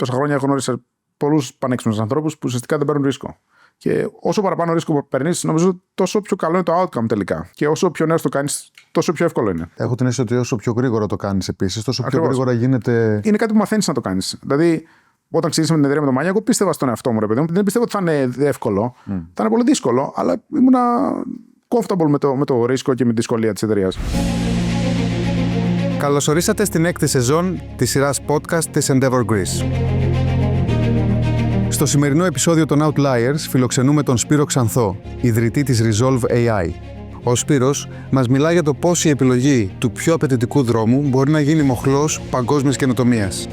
τόσα χρόνια έχω γνωρίσει πολλούς πανέξυπνους ανθρώπους που ουσιαστικά δεν παίρνουν ρίσκο. Και όσο παραπάνω ρίσκο παίρνεις, νομίζω τόσο πιο καλό είναι το outcome τελικά. Και όσο πιο νέος το κάνεις, τόσο πιο εύκολο είναι. Έχω την αίσθηση ότι όσο πιο γρήγορα το κάνεις επίσης, τόσο πιο γρήγορα γίνεται. Είναι κάτι που μαθαίνεις να το κάνεις. Δηλαδή, όταν ξεκίνησαμε την εταιρεία με τον Μάνια, εγώ πίστευα στον εαυτό μου, ρε παιδί μου. Δεν πίστευα ότι θα είναι εύκολο. Θα είναι πολύ δύσκολο, αλλά ήμουνα comfortable με το ρίσκο και με τη δυσκολία της εταιρείας. Καλώς ορίσατε στην έκτη σεζόν της σειράς podcast της Endeavor Greece. Στο σημερινό επεισόδιο των Outliers φιλοξενούμε τον Σπύρο Ξανθό, ιδρυτή της Resolve AI. Ο Σπύρος μας μιλά για το πώς η επιλογή του πιο απαιτητικού δρόμου μπορεί να γίνει μοχλός παγκόσμιας καινοτομίας.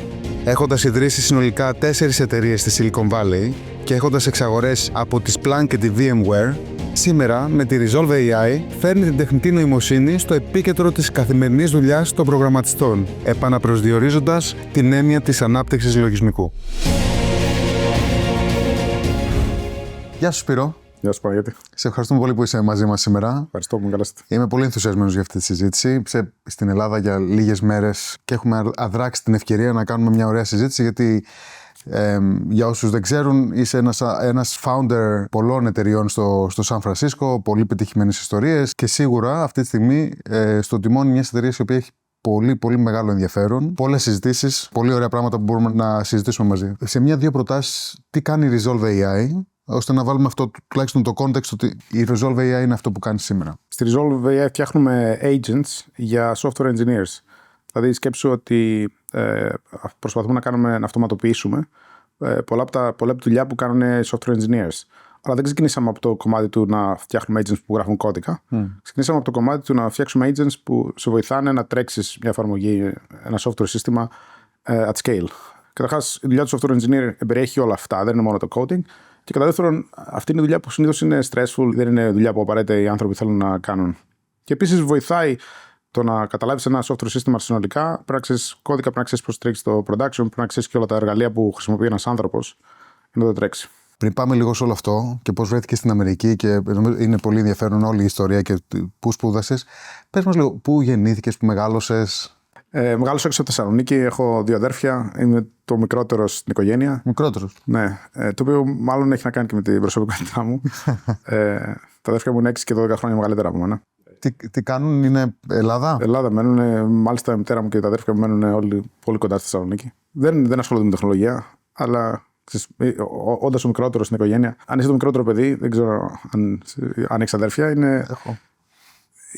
Έχοντας ιδρύσει συνολικά 4 εταιρείες στη Silicon Valley και έχοντας εξαγορές από τη Splunk και τη VMware, σήμερα με τη Resolve AI φέρνει την τεχνητή νοημοσύνη στο επίκεντρο της καθημερινής δουλειάς των προγραμματιστών, επαναπροσδιορίζοντας την έννοια της ανάπτυξης λογισμικού. Γεια σου, Σπύρο. Γεια σου, Παναγιώτη. Σε ευχαριστούμε πολύ που είσαι μαζί μας σήμερα. Ευχαριστώ που με καλέσατε. Είμαι πολύ ενθουσιασμένος για αυτή τη συζήτηση. Είσαι στην Ελλάδα για λίγες μέρες και έχουμε αδράξει την ευκαιρία να κάνουμε μια ωραία συζήτηση, γιατί για όσους δεν ξέρουν, είσαι ένας founder πολλών εταιριών στο Σαν Φρανσίσκο, πολύ πετυχημένες ιστορίες και σίγουρα αυτή τη στιγμή στο τιμόνι μιας εταιρείας η οποία έχει πολύ μεγάλο ενδιαφέρον, πολλές συζητήσεις, πολύ ωραία πράγματα που μπορούμε να συζητήσουμε μαζί. Σε μια-δύο προτάσεις, τι κάνει η Resolve AI, ώστε να βάλουμε αυτό τουλάχιστον το context ότι η Resolve AI είναι αυτό που κάνει σήμερα. Στη Resolve AI φτιάχνουμε agents για software engineers. Δηλαδή σκέψου ότι προσπαθούμε να αυτοματοποιήσουμε πολλά από τη δουλειά που κάνουν software engineers. Αλλά δεν ξεκινήσαμε από το κομμάτι του να φτιάχνουμε agents που γράφουν κώδικα. Ξεκινήσαμε από το κομμάτι του να φτιάξουμε agents που σε βοηθάνε να τρέξεις μια εφαρμογή, ένα software σύστημα at scale. Καταρχάς, η δουλειά του software engineer περιέχει όλα αυτά, δεν είναι μόνο το coding. Και κατά δεύτερον, αυτή είναι η δουλειά που συνήθως είναι stressful, δεν είναι δουλειά που απαραίτητα οι άνθρωποι θέλουν να κάνουν. Και επίσης βοηθάει το να καταλάβεις ένα software σύστημα συνολικά. Πρέπει να ξέρεις κώδικα, πρέπει να ξέρεις πώς τρέξει το production, πρέπει να ξέρεις και όλα τα εργαλεία που χρησιμοποιεί ένας άνθρωπος για να το τρέξει. Πριν πάμε λίγο σε όλο αυτό και πώς βρέθηκες στην Αμερική, και είναι πολύ ενδιαφέρον όλη η ιστορία και πού σπούδασες, πες μας λίγο πού γεννήθηκες, πού μεγάλωσες. Μεγάλωσα έξω από Θεσσαλονίκη, έχω 2 αδέρφια, είμαι το μικρότερο στην οικογένεια. Μικρότερος. Ναι, το οποίο μάλλον έχει να κάνει και με την προσωπικότητά μου. Τα αδέρφια μου είναι 6 και 12 χρόνια μεγαλύτερα από μένα. Τι κάνουν, είναι Ελλάδα? Ελλάδα μένουν, μάλιστα η μητέρα μου και τα αδέρφια μου μένουν όλοι πολύ κοντά στη Θεσσαλονίκη. Δεν ασχολούνται με τεχνολογία, αλλά όντας ο μικρότερος στην οικογένεια, αν είσαι το μικρότερο παιδί, δεν ξέρω αν έχεις αδέρφια, είναι. Έχω.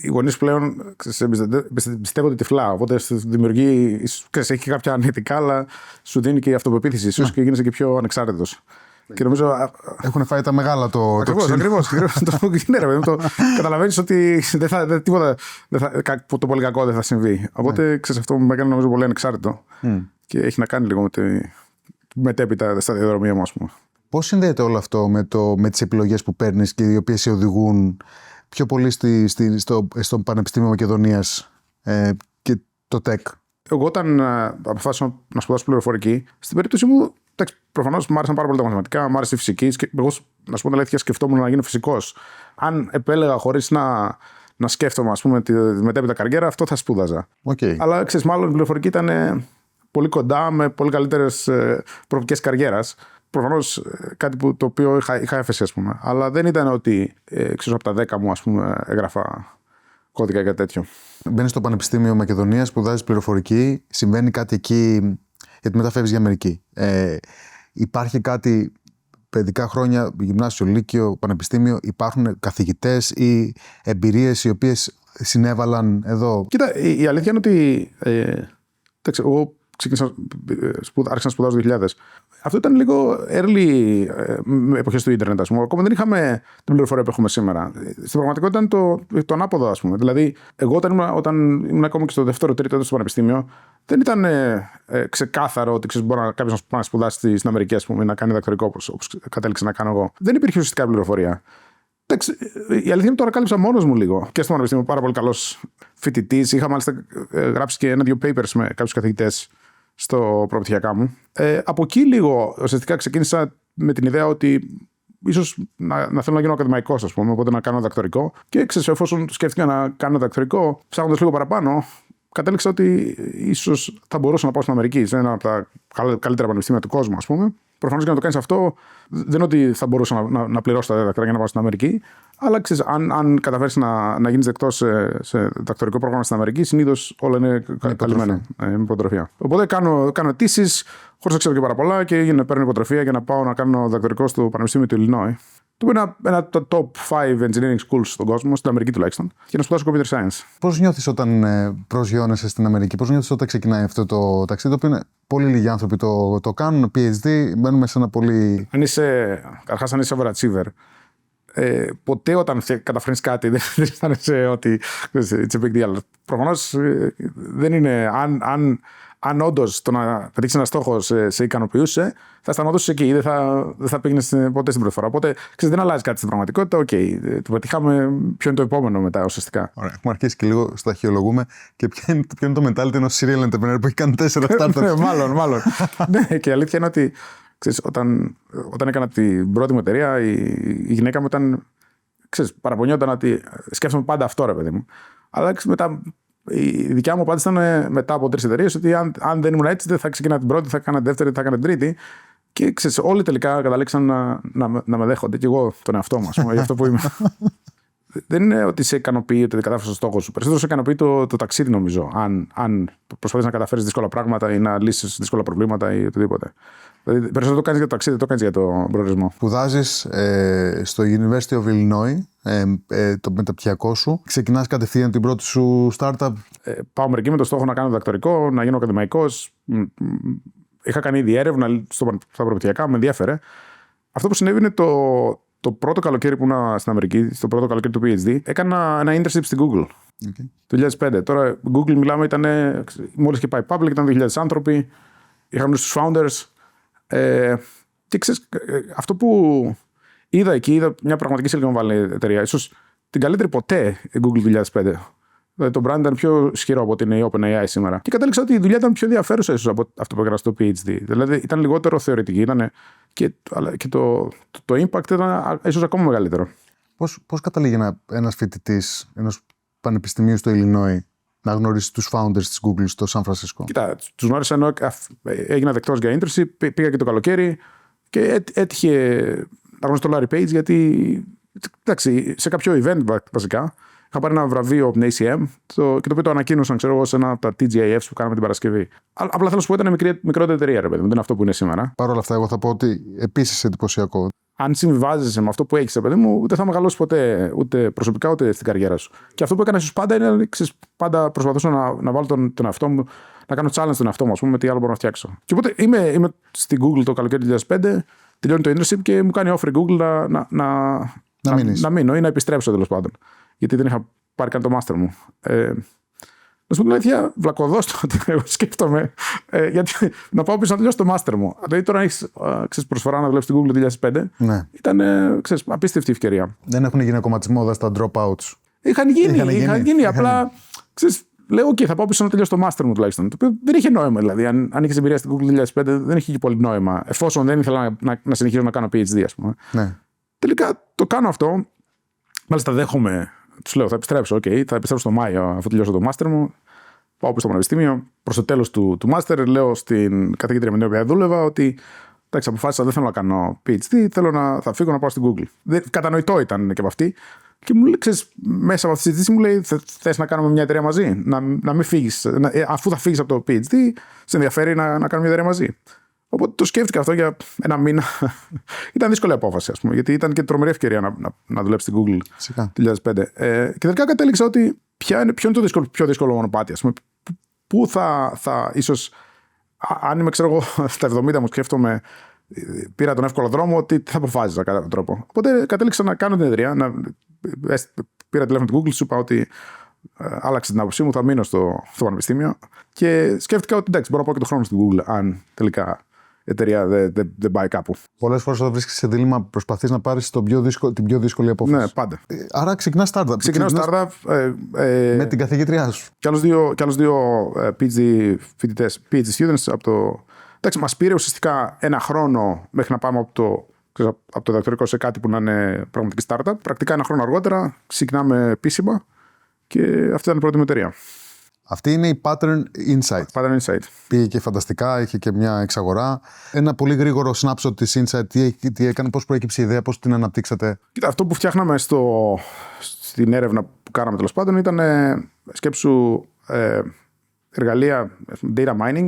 Οι γονείς πλέον πιστεύονται τυφλά. Οπότε δημιουργεί, έχει και κάποια αρνητικά, αλλά σου δίνει και η αυτοπεποίθηση ίσως και γίνεσαι και πιο ανεξάρτητος. Και νομίζω. Έχουν φάει τα μεγάλα το Ακριβώς. Καταλαβαίνεις ότι το πολύ κακό δεν θα συμβεί. Οπότε ξέρεις, αυτό με έκανε νομίζω πολύ ανεξάρτητο. Και έχει να κάνει λίγο με τη μετέπειτα σταδιοδρομία μου, ας πούμε. Πώς συνδέεται όλο αυτό με τις επιλογές που παίρνεις και οι οποίες σε οδηγούν πιο πολύ στο Πανεπιστήμιο Μακεδονίας και το tech? Εγώ όταν αποφάσισα να σπουδάσω πληροφορική, στην περίπτωση μου, προφανώς μου άρεσαν πάρα πολύ τα μαθηματικά, μου άρεσε η φυσική. Εγώ, να σου πω την αλήθεια, σκεφτόμουν να γίνω φυσικός. Αν επέλεγα χωρίς να σκέφτομαι, ας πούμε, τη μετέπειτα καριέρα, αυτό θα σπούδαζα. Okay. Αλλά ξέρεις, μάλλον η πληροφορική ήταν πολύ κοντά, με πολύ καλύτερες προοπτικές καριέρας. Προφανώς κάτι το οποίο είχα έφεση, ας πούμε. Αλλά δεν ήταν ότι ξέρω από τα 10 μου, ας πούμε, έγραφα κώδικα για τέτοιο. Μπαίνεις στο Πανεπιστήμιο Μακεδονίας, σπουδάζεις πληροφορική, συμβαίνει κάτι εκεί, γιατί μετά φεύγεις για Αμερική. Υπάρχει κάτι, παιδικά χρόνια, γυμνάσιο, λύκειο, πανεπιστήμιο, υπάρχουν καθηγητές ή εμπειρίες οι οποίες συνέβαλαν εδώ? Κοίτα, η αλήθεια είναι ότι εγώ άρχισα να σπουδάζω το 2000. Αυτό ήταν λίγο early εποχές του ίντερνετ, ας πούμε. Ακόμα δεν είχαμε την πληροφορία που έχουμε σήμερα. Στην πραγματικότητα ήταν το ανάποδο, ας πούμε. Δηλαδή, εγώ όταν ήμουν ακόμα και στο δεύτερο, τρίτο έτος στο πανεπιστήμιο, δεν ήταν ξεκάθαρο ότι μπορεί κάποιος να πάει να σπουδάσει στην Αμερική, ας πούμε, να κάνει δακτορικό, όπως κατέληξα να κάνω εγώ. Δεν υπήρχε ουσιαστικά πληροφορία. Η αλήθεια είναι ότι το ανακάλυψα μόνος μου λίγο. Και στο πανεπιστήμιο, πάρα πολύ καλός φοιτητής. Είχα μάλιστα γράψει και 1-2 papers με κάποιους καθηγητές στο προπτυχιακά μου. Από εκεί λίγο ουσιαστικά ξεκίνησα με την ιδέα ότι ίσως να θέλω να γίνω ακαδημαϊκός, ας πούμε, οπότε να κάνω δακτορικό. Και εφόσον σκέφτηκα να κάνω δακτορικό, ψάχνοντας λίγο παραπάνω, κατέληξα ότι ίσως θα μπορούσα να πάω στην Αμερική, σε ένα από τα καλύτερα πανεπιστήμια του κόσμου, ας πούμε. Προφανώς για να το κάνεις αυτό, δεν είναι ότι θα μπορούσα να πληρώσω τα δίδακτρα για να πάω στην Αμερική, αλλά ξέρεις, αν καταφέρεις να γίνεις δεκτός σε διδακτορικό πρόγραμμα στην Αμερική, συνήθως όλα είναι καλυμμένα με υποτροφία. Οπότε κάνω αιτήσεις, χωρίς να ξέρω και πάρα πολλά, και παίρνω υποτροφία για να πάω να κάνω διδακτορικό στο Πανεπιστήμιο του Illinois. Το είναι ένα από τα top 5 engineering schools στον κόσμο, στην Αμερική τουλάχιστον, και να σπουδάσω computer science. Πώς νιώθεις όταν προσγειώνεσαι στην Αμερική, πώς νιώθεις όταν ξεκινάει αυτό το ταξίδι, το οποίο είναι πολύ λίγοι άνθρωποι το κάνουν, PhD, μπαίνουμε σε ένα πολύ. Καταρχάς, αν είσαι overachiver, ποτέ όταν καταφέρνεις κάτι δεν αισθάνεσαι ότι it's a big deal. Προφανώς δεν είναι. Αν όντως το να πετύχεις ένα στόχο σε ικανοποιούσε, θα σταματούσες εκεί, δεν θα πήγαινες ποτέ στην πρώτη φορά. Οπότε δεν αλλάζει κάτι στην πραγματικότητα. Οκ, το πετύχαμε, ποιο είναι το επόμενο μετά ουσιαστικά. Ωραία, έχουμε αρχίσει και λίγο σταχυολογούμε και ποιο είναι το mentality ενός serial entrepreneur που έχει κάνει 4 startups. Μάλλον. Ναι, και η αλήθεια είναι ότι ξέρεις, όταν έκανα την πρώτη μου εταιρεία, η γυναίκα μου ήταν. Παραπονιόταν ότι σκέφτομαι πάντα αυτό, ρε παιδί μου. Αλλά μετά. Η δικιά μου απάντηση ήταν μετά από 3 εταιρείες ότι αν δεν ήμουν έτσι, δεν θα ξεκινά την πρώτη, θα έκανα τη δεύτερη, θα έκανα την τρίτη. Και ξέρεις, όλοι τελικά καταλήξαν να με δέχονται. Και εγώ τον εαυτό μου, για αυτό που είμαι. Δεν είναι ότι σε ικανοποιεί ότι δεν κατάφερες το στόχο σου. Περισσότερο σε ικανοποιεί το ταξίδι, νομίζω. Αν προσπαθείς να καταφέρεις δύσκολα πράγματα ή να λύσεις δύσκολα προβλήματα ή οτιδήποτε. Δηλαδή, περισσότερο το κάνεις για το ταξίδι, το κάνεις για τον προορισμό. Σπουδάζεις στο University of Illinois, το μεταπτυχιακό σου. Ξεκινάς κατευθείαν την πρώτη σου startup. Πάω Αμερική με το στόχο να κάνω διδακτορικό, να γίνω ακαδημαϊκός. Είχα κάνει ήδη έρευνα στα προπτυχιακά, με ενδιέφερε. Αυτό που συνέβη είναι το πρώτο καλοκαίρι που ήμουν στην Αμερική, στο πρώτο καλοκαίρι του PhD, έκανα ένα internship στην Google. Το 2005. Τώρα, Google μιλάμε, μόλις και πάει public, ήταν 2.000 άνθρωποι. Είχαμε τους founders. Και ξέρεις, αυτό που είδα εκεί, είδα μια πραγματική Silicon Valley εταιρεία. Ίσως την καλύτερη ποτέ η Google 2005. Δηλαδή το brand ήταν πιο ισχυρό από ότι είναι η OpenAI σήμερα. Και κατέληξα ότι η δουλειά ήταν πιο ενδιαφέρουσα ίσως από αυτό που έκανα στο PhD. Δηλαδή ήταν λιγότερο θεωρητική, και το impact ήταν ίσως ακόμα μεγαλύτερο. Πώς καταλήγει ένας φοιτητής ενός πανεπιστημίου στο Illinois να γνωρίσει τους founders της Google στο Σαν Φρανσίσκο? Κοίτα, τους γνώρισα ενώ έγινα δεκτός για internship, πήγα και το καλοκαίρι και έτυχε να γνωρίσω τον Larry Page, γιατί εντάξει, σε κάποιο event βασικά είχα πάρει ένα βραβείο από την ACM και το οποίο το ανακοίνωσαν, ξέρω εγώ, σε ένα από τα TGIFs που κάναμε την Παρασκευή. Απλά θέλω να σου πω, ήταν μικρότερη εταιρεία, ρε παιδί μου, δεν είναι αυτό που είναι σήμερα. Παρ' όλα αυτά, εγώ θα πω ότι επίσης εντυπωσιακό. Αν συμβιβάζεσαι με αυτό που έχεις, παιδί μου, δεν θα μεγαλώσει ποτέ ούτε προσωπικά ούτε στην καριέρα σου. Και αυτό που έκανα ίσως πάντα είναι, πάντα προσπαθούσα να βάλω τον εαυτό μου, να κάνω challenge τον εαυτό μου, ας πούμε, με τι άλλο μπορώ να φτιάξω. Και οπότε είμαι στην Google το καλοκαίρι του 2005, τελειώνει το internship και μου κάνει offer η Google να μείνω ή να επιστρέψω, τέλος πάντων. Γιατί δεν είχα πάρει καν το master μου. Να σου πω την αλήθεια, βλακωδώς το ότι εγώ σκέφτομαι γιατί να πάω πίσω να τελειώσω το master μου. Δηλαδή τώρα έχεις προσφορά να δουλέψεις στην Google το 2005. Ναι. Ήταν απίστευτη ευκαιρία. Δεν έχουν γίνει ακόμα της μόδας τα dropouts. Είχαν γίνει. Απλά λέω, OK, θα πάω πίσω να τελειώσω το master μου τουλάχιστον. Το οποίο δεν είχε νόημα. Δηλαδή, αν είχες εμπειρία στην Google το 2005, δεν είχε και πολύ νόημα. Εφόσον δεν ήθελα να συνεχίσω να κάνω PhD, ας πούμε. Ναι. Τελικά το κάνω αυτό. Μάλιστα δέχομαι. Τους λέω, θα επιστρέψω. OK, θα επιστρέψω το Μάιο αφού τελειώσω το master μου. Πάω πίσω στο πανεπιστήμιο. Προς το τέλος του master, λέω στην καθηγήτρια με την οποία δούλευα ότι εντάξει, αποφάσισα, δεν θέλω να κάνω PhD, θα φύγω να πάω στην Google. Κατανοητό ήταν και από αυτή. Και μου λέει, μέσα από αυτή τη συζήτηση μου λέει, θες να κάνουμε μια εταιρεία μαζί, να μην φύγεις. Αφού θα φύγεις από το PhD, σε ενδιαφέρει να κάνουμε μια εταιρεία μαζί. Οπότε το σκέφτηκα αυτό για ένα μήνα. Ήταν δύσκολη απόφαση, ας πούμε, γιατί ήταν και τρομερή ευκαιρία να δουλέψει στην Google το 2005. Και τελικά κατέληξα ότι ποιο είναι το πιο δύσκολο μονοπάτι, ας πούμε. Πού θα ίσως, αν είμαι, ξέρω εγώ, στα 70 μου σκέφτομαι, πήρα τον εύκολο δρόμο, ότι θα αποφάσιζα κατά κάποιο τρόπο. Οπότε κατέληξα να κάνω την εταιρεία. Πήρα τηλέφωνο την Google, σου είπα ότι άλλαξε την άποψή μου, θα μείνω στο πανεπιστήμιο. Και σκέφτηκα ότι εντάξει, μπορώ να πάω και το χρόνο στην Google, αν τελικά η εταιρεία δεν πάει κάπου. Πολλές φορές όταν βρίσκεσαι σε δίλημμα, προσπαθείς να πάρεις την πιο δύσκολη απόφαση. Ναι, πάντα. Άρα ξεκινάς startup. Ξεκινάω startup. Με την καθηγήτριά σου. Κι άλλους δύο PhD φοιτητές, PhD students από το. Εντάξει, μας πήρε ουσιαστικά ένα χρόνο μέχρι να πάμε από το διδακτορικό σε κάτι που να είναι πραγματική startup. Πρακτικά ένα χρόνο αργότερα ξεκινάμε επίσημα και αυτή ήταν η πρώτη μου εταιρεία. Αυτή είναι η Pattern Insight. Pattern Insight. Πήγε και φανταστικά, είχε και μια εξαγορά. Ένα πολύ γρήγορο snapshot της Insight. Τι έκανε, πώς προέκυψε η ιδέα, πώς την αναπτύξατε. Κοίτα, αυτό που φτιάχναμε στην έρευνα που κάναμε τέλος πάντων ήταν σκέψου εργαλεία data mining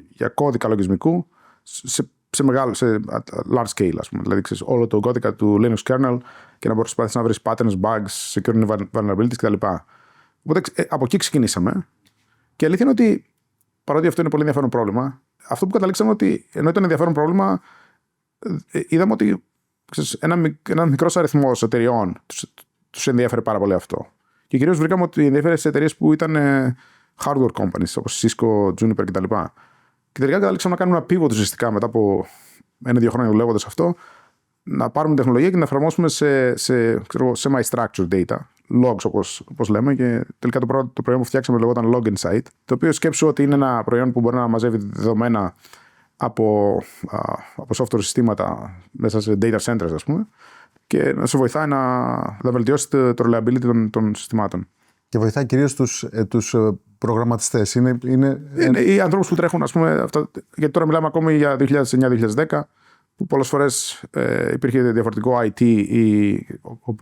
για κώδικα λογισμικού σε large scale, ας πούμε. Δηλαδή, ξέρεις, όλο το κώδικα του Linux kernel και να μπορείς να βρεις patterns, bugs, security vulnerabilities κτλ. Οπότε από εκεί ξεκινήσαμε. Και η αλήθεια είναι ότι παρότι αυτό είναι πολύ ενδιαφέρον πρόβλημα, αυτό που καταλήξαμε ότι ενώ ήταν ενδιαφέρον πρόβλημα, είδαμε ότι ένα μικρός αριθμός εταιριών τους ενδιαφέρει πάρα πολύ αυτό. Και κυρίως βρήκαμε ότι ενδιαφέρει σε εταιρείες που ήταν hardware companies, όπως Cisco, Juniper κτλ. Και τελικά καταλήξαμε να κάνουμε ένα pivot ουσιαστικά μετά από 1-2 χρόνια δουλεύοντας αυτό, να πάρουμε την τεχνολογία και να εφαρμόσουμε σε semi-structured data, logs όπως λέμε. Και τελικά το προϊόν που φτιάξαμε λεγόταν Log Insight, το οποίο σκέψου ότι είναι ένα προϊόν που μπορεί να μαζεύει δεδομένα από software συστήματα μέσα σε data centers, ας πούμε, και να σε βοηθάει να βελτιώσει το reliability των συστημάτων. Και βοηθάει κυρίως τους προγραμματιστές. Είναι οι ανθρώπους που τρέχουν, ας πούμε, αυτά, γιατί τώρα μιλάμε ακόμη για 2009-2010, που πολλές φορές υπήρχε διαφορετικό IT ή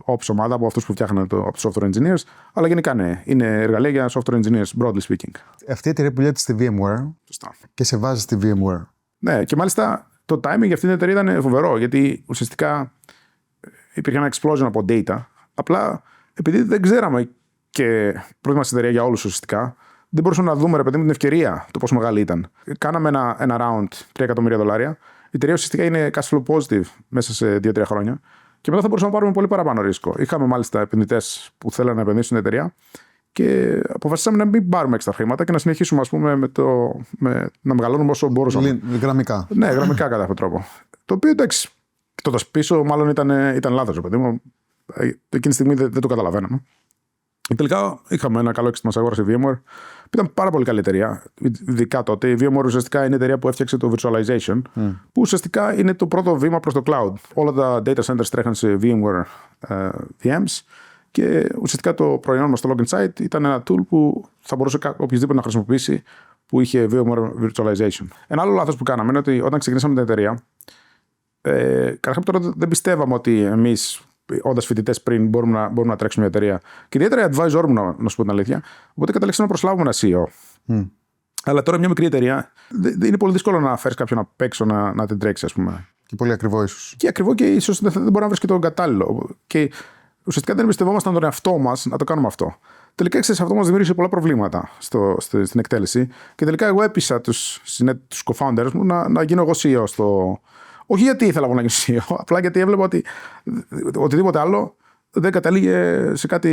ops ομάδα από αυτούς που φτιάχναν από τους software engineers, αλλά γενικά ναι, είναι εργαλεία για software engineers, broadly speaking. Αυτή η εταιρεία που λέγεται στη VMware. Σωστά. Και σε βάζει στη VMware. Ναι, και μάλιστα το timing για αυτή την εταιρεία ήταν φοβερό, γιατί ουσιαστικά υπήρχε ένα explosion από data. Απλά επειδή δεν ξέραμε και πρώτη μας εταιρεία για όλους ουσιαστικά, δεν μπορούσαμε να δούμε, ρε παιδί μου, την ευκαιρία το πόσο μεγάλη ήταν. Κάναμε ένα round $3 εκατομμύρια. Η εταιρεία ουσιαστικά είναι cash flow positive μέσα σε 2-3 χρόνια. Και μετά θα μπορούσαμε να πάρουμε πολύ παραπάνω ρίσκο. Είχαμε μάλιστα επενδυτές που θέλανε να επενδύσουν στην εταιρεία και αποφασίσαμε να μην πάρουμε έξτρα χρήματα και να συνεχίσουμε, ας πούμε, να μεγαλώνουμε όσο μπορούσαμε. Γραμμικά. Ναι, γραμμικά κατά αυτόν τον τρόπο. Το οποίο, εντάξει, τότε πίσω μάλλον ήταν λάθος, παιδί μου. Εκείνη τη στιγμή δεν το καταλαβαίναμε. Τελικά είχαμε ένα καλό έξι μας αγόρασε η VMware, που ήταν πάρα πολύ καλή εταιρεία. Ειδικά τότε. Η VMware ουσιαστικά είναι η εταιρεία που έφτιαξε το virtualization, που ουσιαστικά είναι το πρώτο βήμα προς το cloud. Όλα τα data centers τρέχαν σε VMware VMs και ουσιαστικά το προϊόν μας, το Log Insight, ήταν ένα tool που θα μπορούσε οποιοδήποτε να χρησιμοποιήσει που είχε VMware virtualization. Ένα άλλο λάθος που κάναμε είναι ότι όταν ξεκινήσαμε την εταιρεία, καταρχάς τώρα δεν πιστεύαμε ότι εμείς, όντας φοιτητές πριν, μπορούμε να τρέξουμε μια εταιρεία. Και ιδιαίτερα η advisor μου, να σου πω την αλήθεια. Οπότε καταλήξαμε να προσλάβουμε ένα CEO. Αλλά τώρα μια μικρή εταιρεία, είναι πολύ δύσκολο να φέρεις κάποιον απ' έξω να την τρέξει, ας πούμε. Και πολύ ακριβό ίσως. Και ακριβό και ίσως δεν μπορεί να βρει και τον κατάλληλο. Και ουσιαστικά δεν εμπιστευόμασταν τον εαυτό μας να το κάνουμε αυτό. Τελικά, ξέρεις, αυτό μας δημιούργησε πολλά προβλήματα στην εκτέλεση. Και τελικά εγώ έπεισα τους co-founders μου να γίνω εγώ CEO όχι γιατί ήθελα εγώ να γίνω CEO, απλά γιατί έβλεπα ότι οτιδήποτε άλλο δεν καταλήγε σε κάτι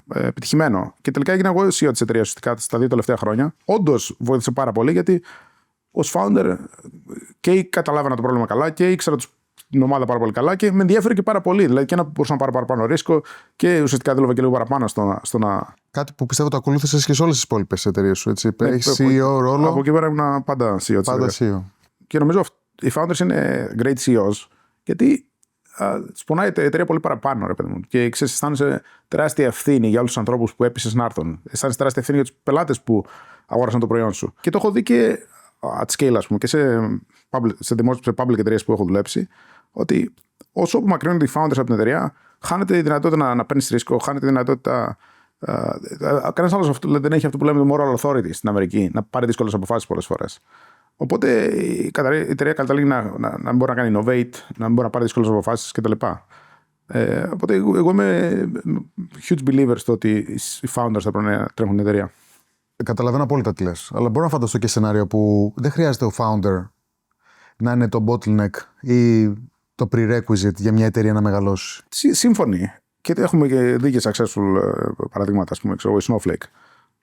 επιτυχημένο. Και τελικά έγινα εγώ CEO της εταιρείας στα 2 τελευταία χρόνια. Όντως βοήθησε πάρα πολύ, γιατί ως founder και καταλάβαινα το πρόβλημα καλά και ήξερα την ομάδα πάρα πολύ καλά και με ενδιαφέρει και πάρα πολύ. Δηλαδή και να μπορούσα να πάρω παραπάνω ρίσκο και ουσιαστικά δούλευα και λίγο παραπάνω στο να. Κάτι που πιστεύω το ακολούθησες και σε όλες τις υπόλοιπες εταιρείες σου. Έχεις CEO ρόλο. Από εκεί πέρα ήμουν πάντα CEO της εταιρείας. CEO. Και νομίζω οι founders είναι great CEOs, γιατί σπονάει η εταιρεία πολύ παραπάνω, ρε παιδί μου. Και ξέρεις, αισθάνεσαι τεράστια ευθύνη για όλους τους ανθρώπους που έπεισες να έρθουν. Αισθάνεσαι τεράστια ευθύνη για τους πελάτες που αγόρασαν το προϊόν σου. Και το έχω δει και at scale, ας πούμε, και σε public εταιρείες που έχω δουλέψει, ότι όσο απομακρύνονται οι founders από την εταιρεία, χάνεται η δυνατότητα να παίρνεις ρίσκο, χάνεται η δυνατότητα. Κανένας άλλος δεν έχει αυτό που λέμε το moral authority στην Αμερική, να πάρει δύσκολες αποφάσεις πολλές φορές. Οπότε η εταιρεία καταλήγει να μπορεί να κάνει innovate, να μπορεί να πάρει δύσκολες αποφάσεις κτλ. Οπότε εγώ είμαι huge believer στο ότι οι founders θα πρέπει να τρέχουν την εταιρεία. Καταλαβαίνω απόλυτα τι λες. Αλλά μπορώ να φανταστώ και σενάριο που δεν χρειάζεται ο founder να είναι το bottleneck ή το prerequisite για μια εταιρεία να μεγαλώσει. Σύμφωνοι. Και έχουμε και δίκαιες successful παραδείγματα, ας πούμε, ξέρω, η Snowflake.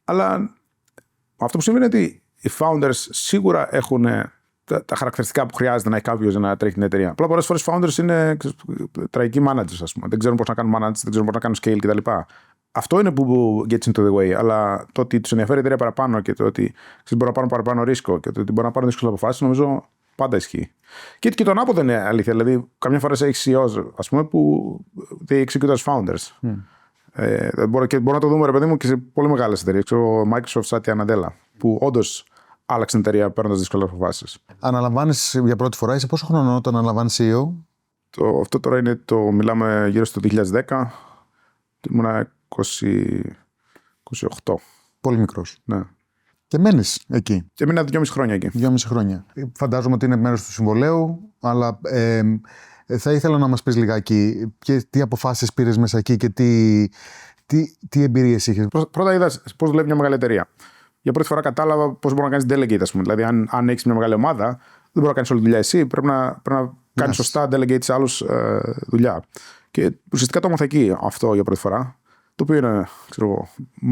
Αλλά αυτό που συμβαίνει είναι ότι οι founders σίγουρα έχουν τα χαρακτηριστικά που χρειάζεται να έχει κάποιος να τρέχει την εταιρεία. Απλά πολλές φορές founders είναι τραγικοί managers, ας πούμε. Δεν ξέρουν πώς να κάνουν manage, δεν ξέρουν πώς να κάνουν scale κτλ. Αυτό είναι που gets into the way. Αλλά το ότι τους ενδιαφέρει η εταιρεία παραπάνω και το ότι μπορούν να πάρουν παραπάνω ρίσκο και το ότι μπορούν να πάρουν δύσκολες αποφάσεις, νομίζω πάντα ισχύει. Και το ανάποδο είναι αλήθεια. Δηλαδή, καμιά φορά έχει CEOs, ας πούμε, που they execute as founders. Μπορώ να το δούμε, ρε παιδί μου, και σε πολύ μεγάλες εταιρείες. Ξέρω, Microsoft, Satya Nadella, που όντως άλλαξε την εταιρεία παίρνοντας δύσκολες αποφάσεις. Αναλαμβάνεις για πρώτη φορά, είσαι πόσο χρόνο όταν αναλαμβάνεις CEO? Αυτό τώρα μιλάμε γύρω στο 2010. Ήμουνα 28. Πολύ μικρός. Ναι. Και μένεις εκεί. Και μείνα 2,5 χρόνια εκεί. 2,5 χρόνια. Φαντάζομαι ότι είναι μέρος του συμβολέου, αλλά θα ήθελα να μας πεις λιγάκι τι αποφάσεις πήρες μέσα εκεί και τι εμπειρίες είχες. Πρώτα είδα πώς δουλεύει μια μεγάλη εταιρεία. Για πρώτη φορά κατάλαβα πώς μπορεί να κάνεις delegate, ας πούμε. Δηλαδή, αν έχεις μια μεγάλη ομάδα, δεν μπορεί να κάνεις όλη τη δουλειά εσύ. Πρέπει να κάνεις σωστά delegate σε άλλους δουλειά. Και ουσιαστικά το έμαθα εκεί αυτό για πρώτη φορά. Το οποίο είναι,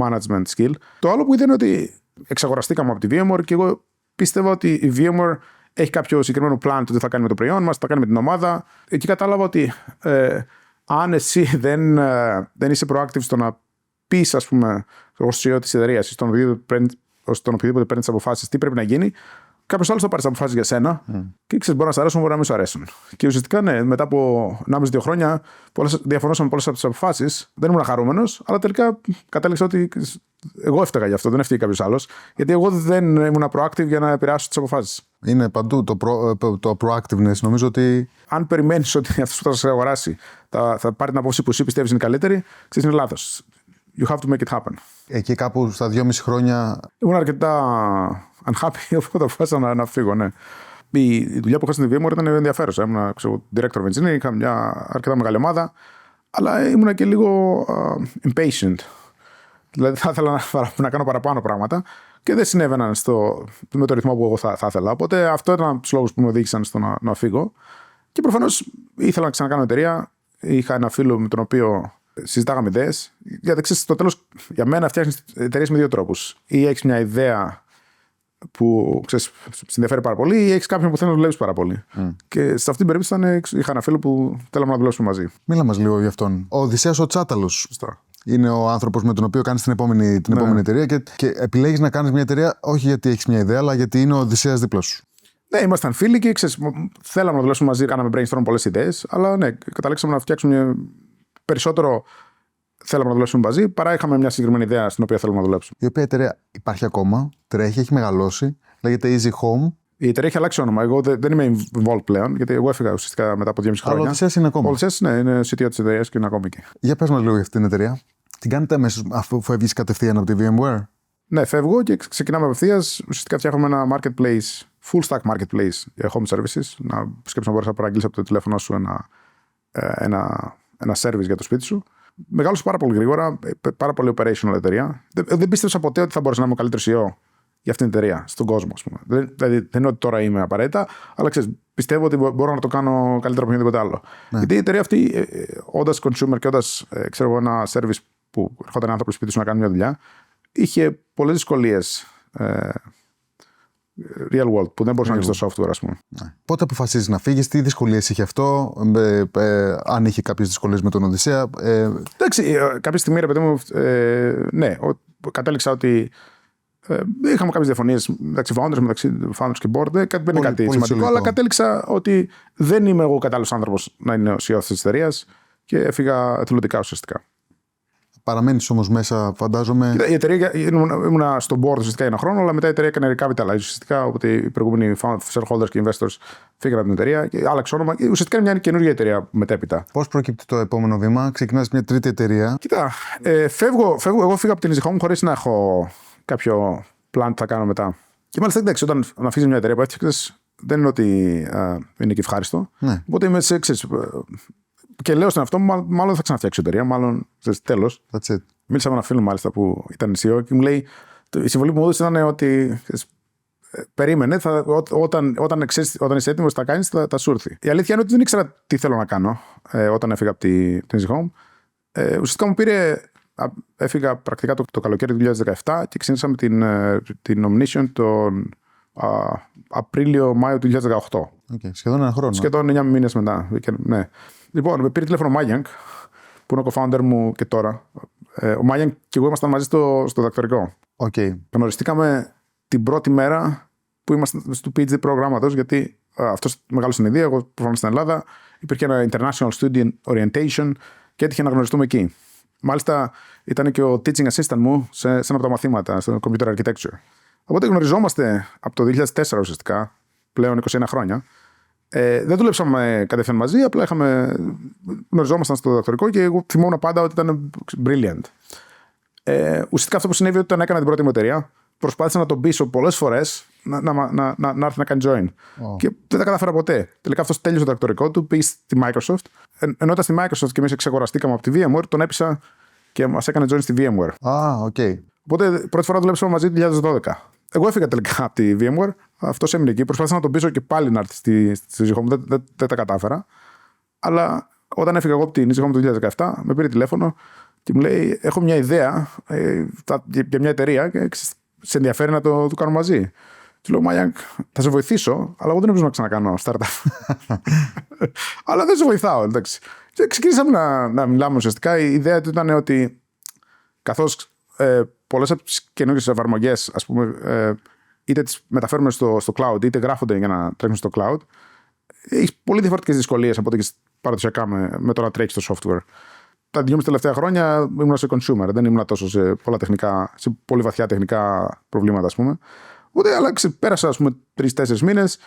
management skill. Το άλλο που είδα είναι ότι εξαγοραστήκαμε από τη VMware και εγώ πίστευα ότι η VMware έχει κάποιο συγκεκριμένο plan το τι θα κάνει με το προϊόν μας, θα κάνει με την ομάδα. Εκεί κατάλαβα ότι αν εσύ δεν είσαι proactive στο να πεις, ας πούμε, ως CEO της εταιρείας, στον οποιοδήποτε παίρνει τις αποφάσεις, τι πρέπει να γίνει, κάποιος άλλος θα πάρει τις αποφάσεις για σένα και ξέρεις, μπορεί να σου αρέσουν, μπορεί να μην σου αρέσουν. Και ουσιαστικά, ναι, μετά από 1,5-2 χρόνια, διαφωνούσαμε πολλές από τις αποφάσεις. Δεν ήμουν χαρούμενος, αλλά τελικά κατέληξα ότι εγώ έφταιγα γι' αυτό, δεν έφταιγε κάποιος άλλος, γιατί εγώ δεν ήμουν proactive για να επηρεάσω τις αποφάσεις. Είναι παντού το proactiveness. Νομίζω ότι. Αν περιμένεις ότι αυτός που θα σε αγοράσει θα πάρει την απόφαση που εσύ πιστεύεις είναι καλύτερη, ξέρεις, είναι λάθος. You have to make it happen. Εκεί κάπου στα 2,5 χρόνια. Ήμουν αρκετά unhappy, οπότε αποφάσισα να φύγω, ναι. Η δουλειά που είχα στην VMware ήταν ενδιαφέρουσα. Ήμουν director of engineering, είχα μια αρκετά μεγάλη ομάδα, αλλά ήμουν και λίγο impatient. Δηλαδή θα ήθελα να κάνω παραπάνω πράγματα και δεν συνέβαιναν με το ρυθμό που εγώ θα ήθελα. Οπότε αυτό ήταν από τους λόγους που με οδήγησαν στο να φύγω. Και προφανώς ήθελα να ξανακάνω εταιρεία. Είχα ένα φίλο με τον οποίο συζητάγαμε ιδέες. Γιατί ξέρεις, στο τέλος, για μένα φτιάχνεις εταιρείες με δύο τρόπους. Ή έχεις μια ιδέα που ξέρεις, σε ενδιαφέρει πάρα πολύ, ή έχεις κάποιον που θέλει να δουλεύεις πάρα πολύ. Και σε αυτή την περίπτωση είχα ένα φίλο που θέλαμε να δουλέψουμε μαζί. Μίλα μας λίγο γι' αυτόν. Ο Οδυσσέας ο Τσάταλος. Σωστά. Είναι ο άνθρωπος με τον οποίο κάνεις την επόμενη εταιρεία και επιλέγεις να κάνεις μια εταιρεία όχι γιατί έχεις μια ιδέα, αλλά γιατί είναι ο Οδυσσέας δίπλα σου. Ναι, ήμασταν φίλοι και θέλαμε να δουλέψουμε μαζί, κάναμε brainstorm πολλές ιδέες, αλλά ναι, καταλήξαμε να φτιάξουμε περισσότερο. Θέλαμε να δουλέψουμε μαζί, παρά είχαμε μια συγκεκριμένη ιδέα στην οποία θέλουμε να δουλέψουμε. Η οποία εταιρεία υπάρχει ακόμα, τρέχει, έχει μεγαλώσει, λέγεται Easy Home. Η εταιρεία έχει αλλάξει όνομα. Εγώ δεν είμαι involved πλέον, γιατί εγώ έφυγα ουσιαστικά μετά από 2,5 χρόνια. Αλλά ο Οδυσσέας είναι ακόμα. Ο Οδυσσέας, ναι, είναι CTO της εταιρείας και είναι ακόμη εκεί. Για πες μας λίγο για αυτή την εταιρεία. Την κάνετε αμέσως αφού φεύγεις κατευθείαν από τη VMware? Ναι, φεύγω και ξεκινάμε απευθείας. Ουσιαστικά φτιάχνουμε ένα marketplace, full stack marketplace για home services. Να σκέψεις να μπορείς να παραγγείλεις από το τηλέφωνο σου ένα service για το σπίτι σου. Μεγάλωσε πάρα πολύ γρήγορα, πάρα πολύ operational εταιρεία. Δεν πίστεψα ποτέ ότι θα μπορούσα να είμαι ο καλύτερος CEO για αυτήν την εταιρεία στον κόσμο, ας πούμε. Δηλαδή, δεν είναι ότι τώρα είμαι απαραίτητα, αλλά ξέρεις, πιστεύω ότι μπορώ να το κάνω καλύτερα από οποιοδήποτε άλλο. Ναι. Γιατί η εταιρεία αυτή, όντας consumer και όντας ένα service που ερχόταν άνθρωπο σπίτι σου να κάνει μια δουλειά, είχε πολλές δυσκολίες real world που δεν μπορούσε να ανοίξει το software, ας πούμε. Ναι. Πότε αποφασίζεις να φύγεις, τι δυσκολίες είχε αυτό, αν είχε κάποιες δυσκολίες με τον Οδυσσέα? Εντάξει, κάποια στιγμή, ρε παιδί μου, ναι, κατέληξα ότι είχαμε κάποιες διαφωνίες μεταξύ founders και board. Δεν είναι κάτι σημαντικό, αλλά κατέληξα ότι δεν είμαι εγώ ο κατάλληλος άνθρωπος να είναι ο CEO αυτής της εταιρείας και έφυγα εθελοντικά ουσιαστικά. Παραμένεις όμως μέσα, φαντάζομαι. Η εταιρεία, ήμουνα στο board ουσιαστικά για ένα χρόνο, αλλά μετά η εταιρεία έκανε revitalize ουσιαστικά. Οπότε οι προηγούμενοι shareholders και investors φύγανε από την εταιρεία και άλλαξε όνομα. Ουσιαστικά είναι μια καινούργια εταιρεία μετέπειτα. Πώς προκύπτει το επόμενο βήμα, ξεκινάς μια τρίτη εταιρεία? Κοίτα, εγώ φύγα από την Easy Home χωρίς να έχω κάποιο plan που θα κάνω μετά. Και μάλιστα εντάξει, όταν αφήσεις μια εταιρεία που έφτιαξες, δεν είναι ότι είναι και ευχάριστο. Ναι. Οπότε είμαι σε και λέω στον εαυτό μου, μάλλον θα ξαναφτιάξω εταιρεία, μάλλον τέλος. Μίλησα με ένα φίλο μάλιστα που ήταν CEO και μου λέει: η συμβολή που μου έδωσε ήταν ότι περίμενε, όταν είσαι έτοιμος θα κάνεις, θα σου έρθει. Η αλήθεια είναι ότι δεν ήξερα τι θέλω να κάνω όταν έφυγα από την Easy Home. Ουσιαστικά μου έφυγα πρακτικά το καλοκαίρι του 2017 και ξεκίνησα με την Omnition τον Απρίλιο-Μάιο του 2018. Okay, σχεδόν ένα χρόνο. Σχεδόν 9 μήνες μετά. Ναι. Λοιπόν, με πήρε τηλέφωνο ο Μάγιανγκ, που είναι ο co-founder μου και τώρα. Ο Μάγιανγκ και εγώ ήμασταν μαζί στο διδακτορικό. Okay. Γνωριστήκαμε την πρώτη μέρα που ήμασταν στο PhD προγράμματος, γιατί αυτός μεγάλος στην Ινδία, εγώ προφανώς στην Ελλάδα. Υπήρχε ένα International Student Orientation και έτυχε να γνωριστούμε εκεί. Μάλιστα ήταν και ο teaching assistant μου σε ένα από τα μαθήματα στο computer architecture. Οπότε γνωριζόμαστε από το 2004 ουσιαστικά, πλέον 21 χρόνια. Δεν δουλέψαμε κατευθείαν μαζί, απλά γνωριζόμασταν στο διδακτορικό και εγώ θυμόμουν πάντα ότι ήταν brilliant. Ουσιαστικά αυτό που συνέβη όταν έκανα την πρώτη μου εταιρεία, προσπάθησα να τον πείσω πολλές φορές να έρθει να κάνει join. Και δεν τα κατάφερα ποτέ. Τελικά αυτό τέλειωσε το διδακτορικό του, πήγε στη Microsoft. Ενώ ήταν στη Microsoft και εμείς εξαγοραστήκαμε από τη VMware, τον έπεισα και μας έκανε join στη VMware. Οπότε πρώτη φορά δουλέψαμε μαζί το 2012. Εγώ έφυγα τελικά από τη VMware, αυτός έμεινε εκεί. Προσπάθησα να τον πείσω και πάλι να έρθει στη EasyHome, δεν τα κατάφερα. Αλλά όταν έφυγα εγώ από την EasyHome το 2017, με πήρε τηλέφωνο και μου λέει: έχω μια ιδέα για μια εταιρεία και σε ενδιαφέρει να το κάνουμε μαζί. Του λέω: Μάγιανγκ, θα σε βοηθήσω, αλλά εγώ δεν νομίζω να ξανακάνω startup. Αλλά δεν σε βοηθάω, εντάξει. Και ξεκινήσαμε να μιλάμε ουσιαστικά. Η ιδέα του ήταν ότι καθώς πολλές από τις καινούργιες εφαρμογές, ας πούμε, είτε τις μεταφέρουμε στο cloud, είτε γράφονται για να τρέξουν στο cloud, έχει πολύ διαφορετικές δυσκολίες από ό,τι παραδοσιακά με το να τρέχει στο software. Τα 2,5 τελευταία χρόνια ήμουν σε consumer, δεν ήμουν τόσο σε πολύ βαθιά τεχνικά προβλήματα, ας πούμε. Οπότε, αλλά πέρασα, ας πούμε, 3-4 μήνες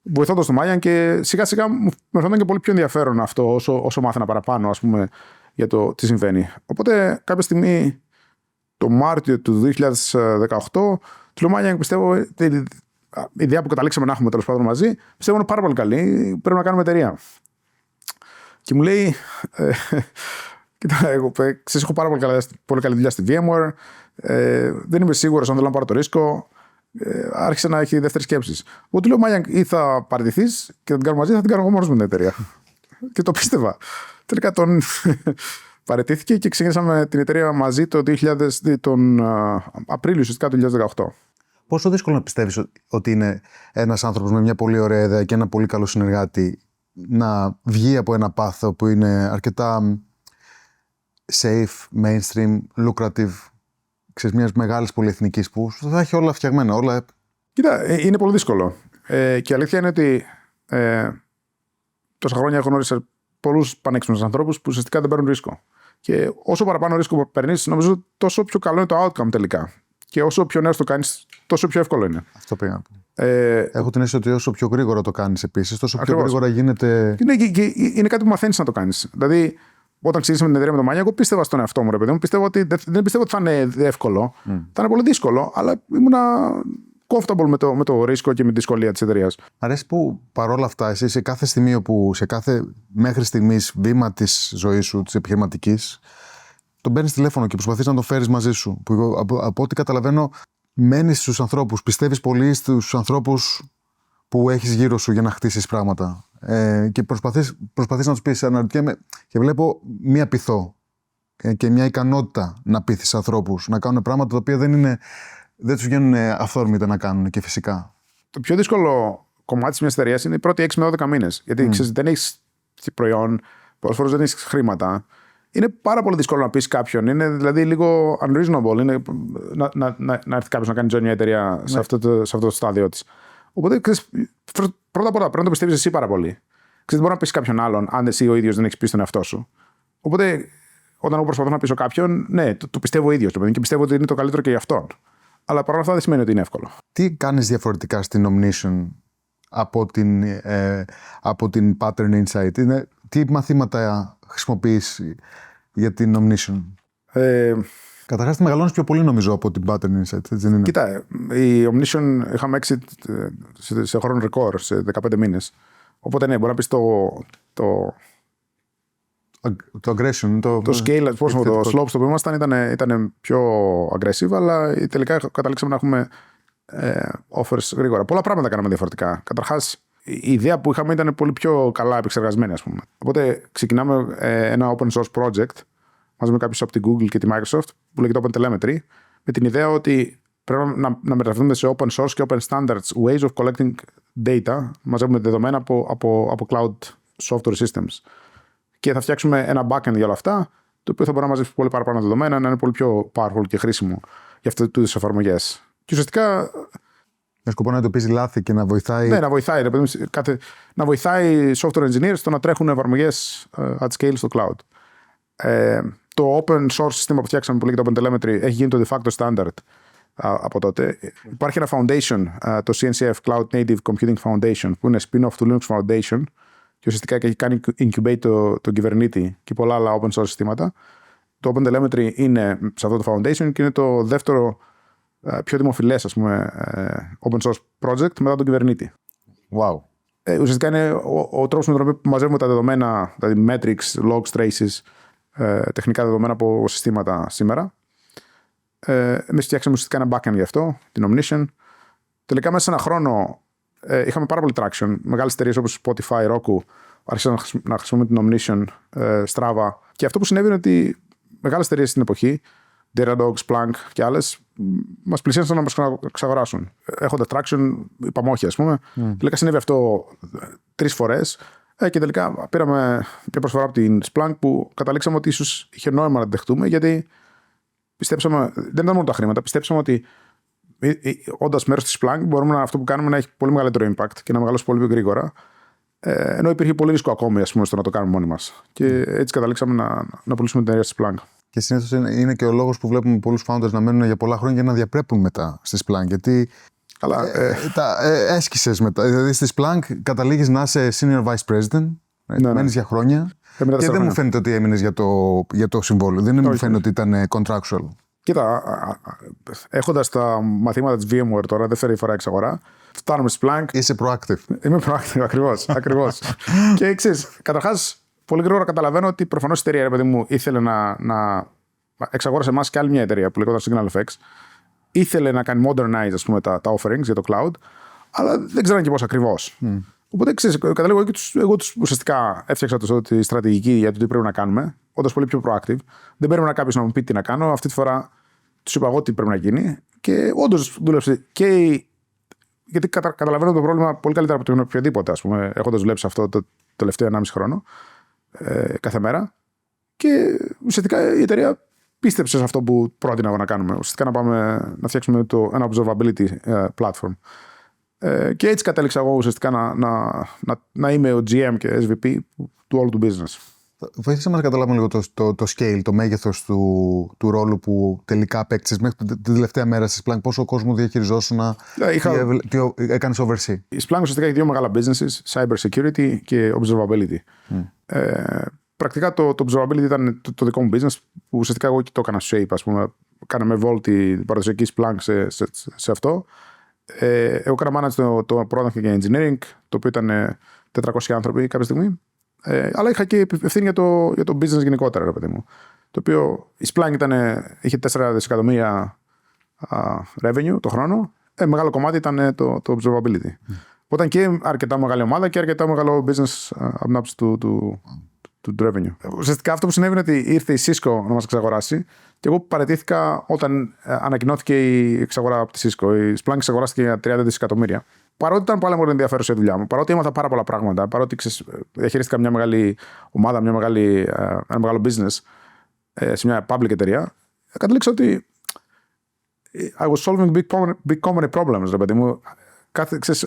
βοηθώντας τον Μάγιαν και σιγά σιγά μου φαίνονταν και πολύ πιο ενδιαφέρον αυτό όσο μάθαινα παραπάνω, ας πούμε, για το τι συμβαίνει. Οπότε, κάποια στιγμή, το Μάρτιο του 2018, του λέω: Μάγιαν, πιστεύω, η ιδέα που καταλήξαμε να έχουμε τέλος πάντων μαζί, πιστεύω είναι πάρα πολύ καλή. Πρέπει να κάνουμε εταιρεία. Και μου λέει: κοίτα, εγώ έχω πάρα πολύ καλή δουλειά στη VMware. Δεν είμαι σίγουρος αν θέλω να πάρω το ρίσκο. Άρχισε να έχει δεύτερες σκέψεις. Εγώ του λέω: Μάγιαν, ή θα παραιτηθείς και θα την κάνουμε μαζί, θα την κάνω εγώ μόνος με την εταιρεία. Και το πίστευα. Τελικά τον παραιτήθηκε και ξεκινήσαμε την εταιρεία μαζί τον Απρίλιο ουσιαστικά του 2018. Πόσο δύσκολο να πιστεύεις ότι είναι ένας άνθρωπος με μια πολύ ωραία ιδέα και ένα πολύ καλό συνεργάτη να βγει από ένα πάθο που είναι αρκετά safe, mainstream, lucrative, ξέρεις, μιας μεγάλης πολυεθνικής που θα έχει όλα φτιαγμένα, όλα. Κοίτα, είναι πολύ δύσκολο. Και η αλήθεια είναι ότι τόσα χρόνια έχω γνωρίσει πολλούς πανέξυπνους ανθρώπους που ουσιαστικά δεν παίρνουν ρίσκο. Και όσο παραπάνω ρίσκο παίρνεις, νομίζω τόσο πιο καλό είναι το outcome τελικά. Και όσο πιο νέος το κάνεις, τόσο πιο εύκολο είναι. Αυτό πήγα να πω. Έχω την αίσθηση ότι όσο πιο γρήγορα το κάνεις επίσης, τόσο πιο γρήγορα γίνεται. Είναι κάτι που μαθαίνεις να το κάνεις. Δηλαδή, όταν ξεκινήσαμε την εταιρεία με τον Μάγια, εγώ πίστευα στον εαυτό μου, ρε παιδί μου. Δεν πιστεύω ότι θα είναι εύκολο. Θα είναι πολύ δύσκολο, αλλά ήμουνα comfortable με το ρίσκο και με τη δυσκολία της εταιρείας. Αρέσει που παρόλα αυτά, εσύ σε κάθε στιγμή σε κάθε μέχρι στιγμής βήμα της ζωής σου, της επιχειρηματικής, τον παίρνεις τηλέφωνο και προσπαθείς να το φέρεις μαζί σου. Που από ό,τι καταλαβαίνω, μένεις στους ανθρώπους, πιστεύεις πολύ στους ανθρώπους που έχεις γύρω σου για να χτίσεις πράγματα. Και προσπαθείς να τους πεις, αναρωτιέμαι και βλέπω μία πειθό και μια ικανότητα να πείθεις ανθρώπους να κάνουν πράγματα τα οποία δεν τους βγαίνουν αυθόρμητα να κάνουν και φυσικά. Το πιο δύσκολο κομμάτι της μιας εταιρείας είναι οι πρώτοι 6 με 12 μήνες. Γιατί ξέρεις, δεν έχεις προϊόν, πολλές φορές δεν έχεις χρήματα. Είναι πάρα πολύ δύσκολο να πεις κάποιον. Είναι δηλαδή λίγο unreasonable είναι να έρθει κάποιος να κάνει join μια εταιρεία σε αυτό το στάδιο της. Οπότε πρώτα απ' όλα πρέπει να το πιστεύεις εσύ πάρα πολύ. Δεν μπορεί να πεις κάποιον άλλον αν εσύ ο ίδιος δεν έχεις πει στον εαυτό σου. Οπότε όταν εγώ προσπαθώ να πείσω κάποιον, ναι, το πιστεύω ο ίδιος και πιστεύω ότι είναι το καλύτερο και για αυτόν. Αλλά παρόλα αυτά δεν σημαίνει ότι είναι εύκολο. Τι κάνεις διαφορετικά στην Omnition από την Pattern Insight? Τι μαθήματα χρησιμοποιείς για την Omnition? Καταρχάς τη μεγαλώνεις πιο πολύ νομίζω από την Pattern Insight, έτσι δεν είναι? Κοίτα, η Omnition είχαμε exit σε χρόνο ρεκόρ, σε 15 μήνες. Οπότε ναι, μπορεί να πεις το aggression, το scale, το slope στο οποίο ήμασταν ήταν πιο aggressive, αλλά τελικά καταλήξαμε να έχουμε offers γρήγορα. Πολλά πράγματα κάναμε διαφορετικά. Καταρχάς, η ιδέα που είχαμε ήταν πολύ πιο καλά επεξεργασμένη, ας πούμε. Οπότε ξεκινάμε ένα open source project μαζί με κάποιους από την Google και τη Microsoft που λέγεται Open Telemetry, με την ιδέα ότι πρέπει να μεταφερθούμε σε open source και open standards ways of collecting data. Μαζεύουμε δεδομένα από cloud software systems. Και θα φτιάξουμε ένα backend για όλα αυτά, το οποίο θα μπορεί να μαζεύει πολύ παραπάνω δεδομένα, να είναι πολύ πιο powerful και χρήσιμο για αυτές τις εφαρμογές. Και ουσιαστικά. Με σκοπό να εντοπίζει λάθη και να βοηθάει. Ναι, να βοηθάει software engineers στο να τρέχουν εφαρμογές at scale στο cloud. το open source σύστημα που φτιάξαμε που λέγεται OpenTelemetry έχει γίνει το de facto standard από τότε. Υπάρχει ένα foundation, το CNCF Cloud Native Computing Foundation, που είναι spin-off του Linux Foundation και ουσιαστικά έχει κάνει incubate τον κυβερνήτη και πολλά άλλα open source συστήματα. Το OpenTelemetry είναι σε αυτό το foundation και είναι το δεύτερο πιο δημοφιλές, ας πούμε, open source project μετά τον κυβερνήτη. Wow. Ουσιαστικά είναι ο τρόπος με τον οποίο μαζεύουμε τα δεδομένα, δηλαδή metrics, logs, traces, τεχνικά δεδομένα από συστήματα σήμερα. Εμείς φτιάξαμε ουσιαστικά ένα backend γι' αυτό, την Omnition. Τελικά μέσα σε ένα χρόνο είχαμε πάρα πολύ traction. Μεγάλες εταιρείες όπως Spotify, Roku άρχισαν να χρησιμοποιούν την Omnition, Strava. Και αυτό που συνέβη είναι ότι μεγάλες εταιρείες στην εποχή, Datadog, Splunk και άλλες, μας πλησίασαν να μας εξαγοράσουν. Έχοντας traction, είπαμε όχι, ας πούμε. Τελικά συνέβη αυτό 3 φορές. Και τελικά πήραμε μια προσφορά από την Splunk που καταλήξαμε ότι ίσως είχε νόημα να την δεχτούμε, γιατί πιστέψαμε, δεν ήταν μόνο τα χρήματα, πιστέψαμε ότι όντας μέρος της Splunk μπορούμε αυτό που κάνουμε να έχει πολύ μεγαλύτερο impact και να μεγαλώσει πολύ πιο γρήγορα. Ενώ υπήρχε πολύ ρίσκο ακόμη, ας πούμε, στο να το κάνουμε μόνοι μας. Και έτσι καταλήξαμε να πουλήσουμε την εταιρεία στη Splunk. Και συνήθως είναι και ο λόγος που βλέπουμε πολλούς founders να μένουν για πολλά χρόνια και να διαπρέπουν μετά στη Splunk. Γιατί έσκησες μετά. Δηλαδή στη Splunk καταλήγεις να είσαι senior vice president, μένεις για χρόνια. Και δεν μου φαίνεται ότι έμεινες για το συμβόλαιο. Δεν μου φαίνεται ότι ήταν contractual. Κοίτα, έχοντας τα μαθήματα της VMware τώρα, δεύτερη φορά εξαγορά, φτάνουμε στη Splunk. Είσαι proactive. Είμαι proactive, ακριβώς. Και ξέρεις, καταρχάς, πολύ γρήγορα καταλαβαίνω ότι προφανώς η εταιρεία, παιδί μου, ήθελε να εξαγόρασε εμάς και άλλη μια εταιρεία που λέγονταν SignalFX. Ήθελε να κάνει modernize, ας πούμε, τα offerings για το cloud, αλλά δεν ξέραν και πώς ακριβώς. Οπότε ξέρεις, καταλήγω εγώ τους ουσιαστικά έφτιαξα τη στρατηγική για το τι πρέπει να κάνουμε, όντας πολύ πιο proactive. Δεν περίμενα κάποιος να μου πει τι να κάνω. Αυτή τη φορά τους είπα εγώ τι πρέπει να γίνει και όντως δούλεψε. Γιατί καταλαβαίνω το πρόβλημα πολύ καλύτερα από τον οποιοδήποτε, ας πούμε, έχοντας δουλέψει αυτό το τελευταίο 1,5 χρόνο κάθε μέρα. Και ουσιαστικά η εταιρεία πίστεψε σε αυτό που πρότεινα εγώ να κάνουμε. Ουσιαστικά να φτιάξουμε ένα observability platform. Και έτσι κατέληξα εγώ ουσιαστικά να είμαι ο GM και SVP του όλου του business. Βοήθησε μας να καταλάβουμε λίγο το scale, το μέγεθος του ρόλου που τελικά απέκτησες μέχρι την τελευταία μέρα στη Splunk. Πόσο κόσμο διαχειριζόσουν, τι έκανες oversee. Η Splunk ουσιαστικά έχει 2 μεγάλα businesses, cyber security και observability. Πρακτικά το observability ήταν το δικό μου business, που ουσιαστικά εγώ το έκανα shape, ας πούμε. Κάναμε evolve την παραδοσιακή Splunk σε αυτό. Εγώ έκανα manage το product και engineering, το οποίο ήταν 400 άνθρωποι κάποια στιγμή. Αλλά είχα και ευθύνη για το business γενικότερα, ρε παιδί μου. Το οποίο η Splunk είχε 4 δισεκατομμύρια revenue το χρόνο. Μεγάλο κομμάτι ήταν το observability. Οπότε και αρκετά μεγάλη ομάδα και αρκετά μεγάλο business ανάπτυξη του revenue. Ουσιαστικά αυτό που συνέβη είναι ότι ήρθε η Cisco να μας εξαγοράσει και εγώ παραιτήθηκα όταν ανακοινώθηκε η εξαγορά από τη Cisco. Η Splunk εξαγοράστηκε για 30 δισεκατομμύρια. Παρότι ήταν πάρα πολύ ενδιαφέρουσα η δουλειά μου, παρότι έμαθα πάρα πολλά πράγματα, παρότι διαχειρίστηκα μια μεγάλη ομάδα, ένα μεγάλο business σε μια public εταιρεία, κατέληξα ότι I was solving big company problems, ρε παιδί μου.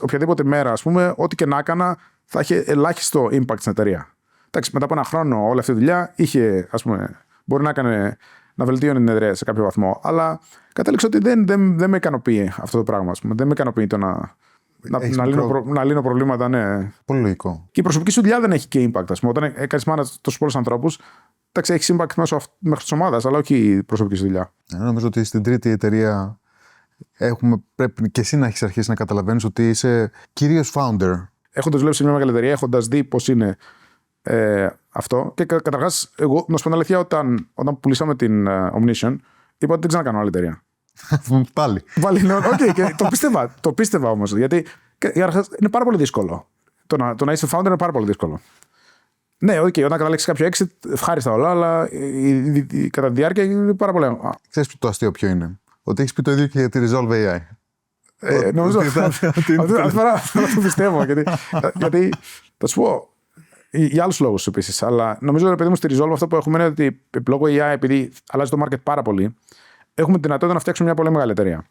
Οποιαδήποτε μέρα, ας πούμε, ό,τι και να έκανα, θα είχε ελάχιστο impact στην εταιρεία. Εντάξει, μετά από ένα χρόνο όλη αυτή η δουλειά είχε, ας πούμε, μπορεί να βελτίωνε την εταιρεία σε κάποιο βαθμό, αλλά κατέληξα ότι δεν με ικανοποιεί αυτό το πράγμα, ας πούμε. Δεν με ικανοποιεί το να λύνω προβλήματα, ναι. Πολύ λογικό. Και η προσωπική σου δουλειά δεν έχει και impact, ας πούμε. Όταν κάνεις manage τόσους πολλούς ανθρώπους, εντάξει, έχεις impact μέχρι της ομάδας, αλλά όχι η προσωπική σου δουλειά. Νομίζω ότι στην τρίτη εταιρεία πρέπει και εσύ να έχεις αρχίσει να καταλαβαίνεις ότι είσαι κυρίως founder. Έχοντας δουλέψει σε μια μεγάλη εταιρεία, έχοντας δει πώς είναι αυτό. Και καταρχάς, εγώ να σου πω την αλήθεια, όταν πουλήσαμε την Omnition, είπα ότι δεν ξανακάνω άλλη εταιρεία. Πάλι. Και το πίστευα όμως. Γιατί είναι πάρα πολύ δύσκολο. Το να είσαι founder είναι πάρα πολύ δύσκολο. Ναι, όταν καταλήξεις κάποιο exit, ευχάριστα όλα, αλλά κατά τη διάρκεια είναι πάρα πολύ. Ξέρεις το αστείο ποιο είναι? Ότι έχεις πει το ίδιο και για τη Resolve AI. Νομίζω ότι το πιστεύω. Γιατί θα σου πω για άλλους λόγους επίσης. Αλλά νομίζω ότι στη Resolve αυτό που έχουμε είναι ότι λόγω AI, επειδή αλλάζει το market πάρα πολύ, έχουμε τη δυνατότητα να φτιάξουμε μια πολύ μεγάλη εταιρεία.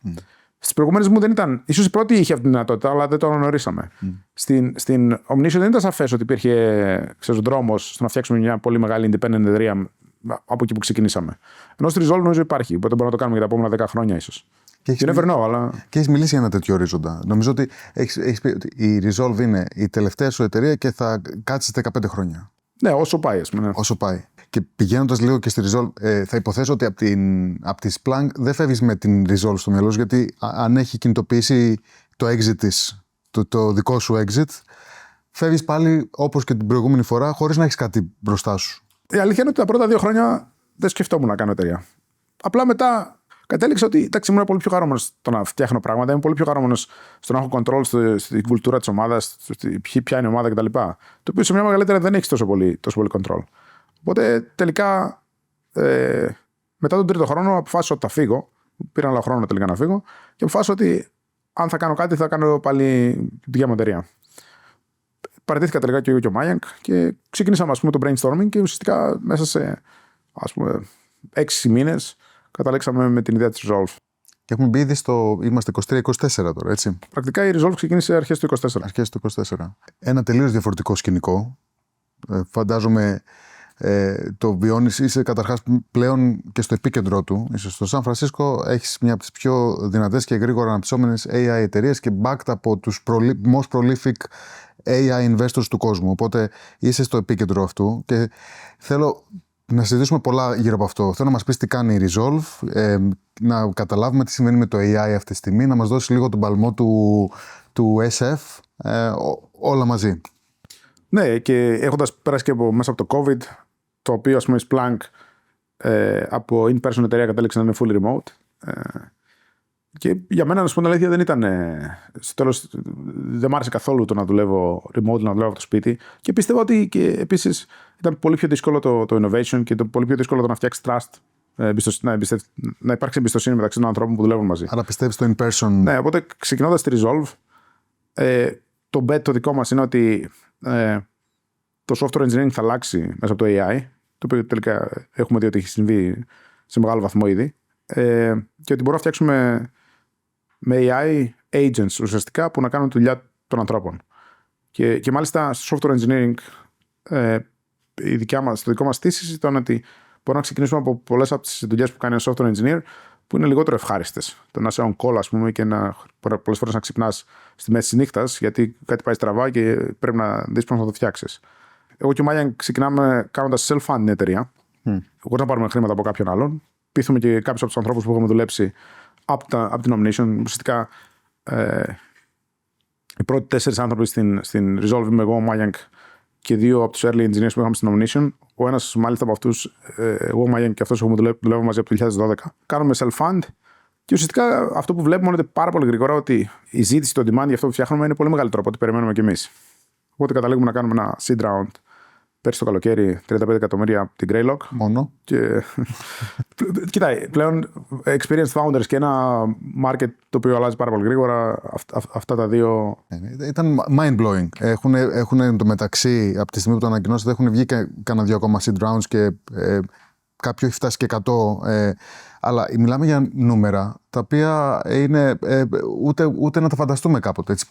Στις προηγούμενες μου δεν ήταν. Ίσως η πρώτη είχε αυτή τη δυνατότητα, αλλά δεν το γνωρίσαμε. Στην Omnition δεν ήταν σαφές ότι υπήρχε δρόμος στο να φτιάξουμε μια πολύ μεγάλη independent εταιρεία από εκεί που ξεκινήσαμε. Ενώ στη Resolve νομίζω υπάρχει, οπότε μπορούμε να το κάνουμε για τα επόμενα 10 χρόνια ίσως. Και never know, αλλά. Και έχεις μιλήσει για ένα τέτοιο ορίζοντα. Νομίζω ότι έχεις πει ότι η Resolve είναι η τελευταία σου εταιρεία και θα κάτσεις 15 χρόνια. Ναι, όσο πάει, ας πούμε. Ναι. Όσο πάει. Και πηγαίνοντας λίγο και στη Resolve, θα υποθέσω ότι από τη Splunk δεν φεύγεις με την Resolve στο μυαλό σου, γιατί αν έχει κινητοποιήσει το exit της, το δικό σου exit, φεύγεις πάλι όπως και την προηγούμενη φορά, χωρίς να έχεις κάτι μπροστά σου. Η αλήθεια είναι ότι τα πρώτα 2 χρόνια δεν σκεφτόμουν να κάνω εταιρεία. Απλά μετά κατέληξα ότι εντάξει, ήμουν πολύ πιο χαρούμενος στο να φτιάχνω πράγματα, είμαι πολύ πιο χαρούμενος στο να έχω control στην κουλτούρα της ομάδας, ποια είναι η ομάδα κτλ. Το οποίο σε μια μεγαλύτερη δεν έχει τόσο πολύ control. Οπότε τελικά μετά τον 3ο χρόνο αποφάσισα ότι θα φύγω. Πήρα ένα χρόνο τελικά να φύγω και αποφάσισα ότι αν θα κάνω κάτι θα κάνω πάλι την δικιά μου εταιρεία. Παραιτήθηκα τελικά και εγώ και ο Μάγιανκ και ξεκινήσαμε το brainstorming και ουσιαστικά μέσα σε 6 μήνες καταλήξαμε με την ιδέα της Resolve. Και έχουμε μπει ήδη είμαστε 23-24 τώρα, έτσι. Πρακτικά η Resolve ξεκίνησε αρχές του 24. Αρχές του 24. Ένα τελείως διαφορετικό σκηνικό. Φαντάζομαι το βιώνεις, είσαι καταρχάς πλέον και στο επίκεντρό του. Είσαι στο Σαν Φρανσίσκο, έχεις μια από τις πιο δυνατές και γρήγορα αναπτυσσόμενες AI εταιρείες και backed από τους most prolific AI investors του κόσμου. Οπότε είσαι στο επίκεντρο αυτού και θέλω να συζητήσουμε πολλά γύρω από αυτό. Θέλω να μας πεις τι κάνει η Resolve, να καταλάβουμε τι συμβαίνει με το AI αυτή τη στιγμή, να μας δώσει λίγο τον παλμό του SF, όλα μαζί. Ναι, και έχοντας περάσει και μέσα από το COVID, το οποίο ας πούμε η Splunk από in-person εταιρεία κατέληξε να είναι fully remote. Και για μένα, να σου πω την αλήθεια, δεν ήταν. Στο τέλος, δεν μ' άρεσε καθόλου το να δουλεύω remote, να δουλεύω από το σπίτι. Και πιστεύω ότι επίσης ήταν πολύ πιο δύσκολο το innovation και πολύ πιο δύσκολο το να φτιάξει trust. Να υπάρξει εμπιστοσύνη μεταξύ των ανθρώπων που δουλεύουν μαζί. Άρα πιστεύεις στο in-person. Ναι, οπότε ξεκινώντας τη Resolve, το bet το δικό μας είναι ότι το software engineering θα αλλάξει μέσα από το AI, το οποίο τελικά έχουμε δει ότι έχει συμβεί σε μεγάλο βαθμό ήδη, και ότι μπορούμε να φτιάξουμε με AI agents ουσιαστικά που να κάνουν τη δουλειά των ανθρώπων. Και μάλιστα στο software engineering, το δικό μας thesis ήταν ότι μπορούμε να ξεκινήσουμε από πολλές από τις δουλειές που κάνει ένα software engineer που είναι λιγότερο ευχάριστες. Το να είσαι on call, ας πούμε, και πολλές φορές να ξυπνάς στη μέση της νύχτας γιατί κάτι πάει στραβά και πρέπει να δεις πώς να το φτιάξεις. Εγώ και ο Μάγιαν ξεκινάμε κάνοντας self-fund την εταιρεία, χωρίς να πάρουμε χρήματα από κάποιον άλλον. Πείθουμε και κάποιους από τους ανθρώπους που έχουμε δουλέψει από την Omnition. Ουσιαστικά οι πρώτοι 4 άνθρωποι στην Resolve είμαι εγώ, ο Μάγιανκ και 2 από τους early engineers που είχαμε στην Omnition. Ο ένας μάλιστα από αυτούς, εγώ, ο Μάγιανκ και αυτός που δουλεύω μαζί από το 2012. Κάνουμε self-fund και ουσιαστικά αυτό που βλέπουμε είναι πάρα πολύ γρήγορα ότι η ζήτηση, το demand για αυτό που φτιάχνουμε είναι πολύ μεγαλύτερο από ό,τι περιμένουμε κι εμείς. Οπότε καταλήγουμε να κάνουμε ένα seed round πέρσι το καλοκαίρι, 35 εκατομμύρια από την Greylock. Μόνο. Και... Κοιτάει, πλέον experienced founders και ένα market το οποίο αλλάζει πάρα πολύ γρήγορα, αυτά τα δύο. Ήταν mind-blowing. Έχουν το μεταξύ, από τη στιγμή που το ανακοινώσατε, έχουν βγει και κάνα 2 ακόμα seed rounds και κάποιο έχει φτάσει και 100. Αλλά μιλάμε για νούμερα τα οποία είναι ούτε να τα φανταστούμε κάποτε. Έτσι,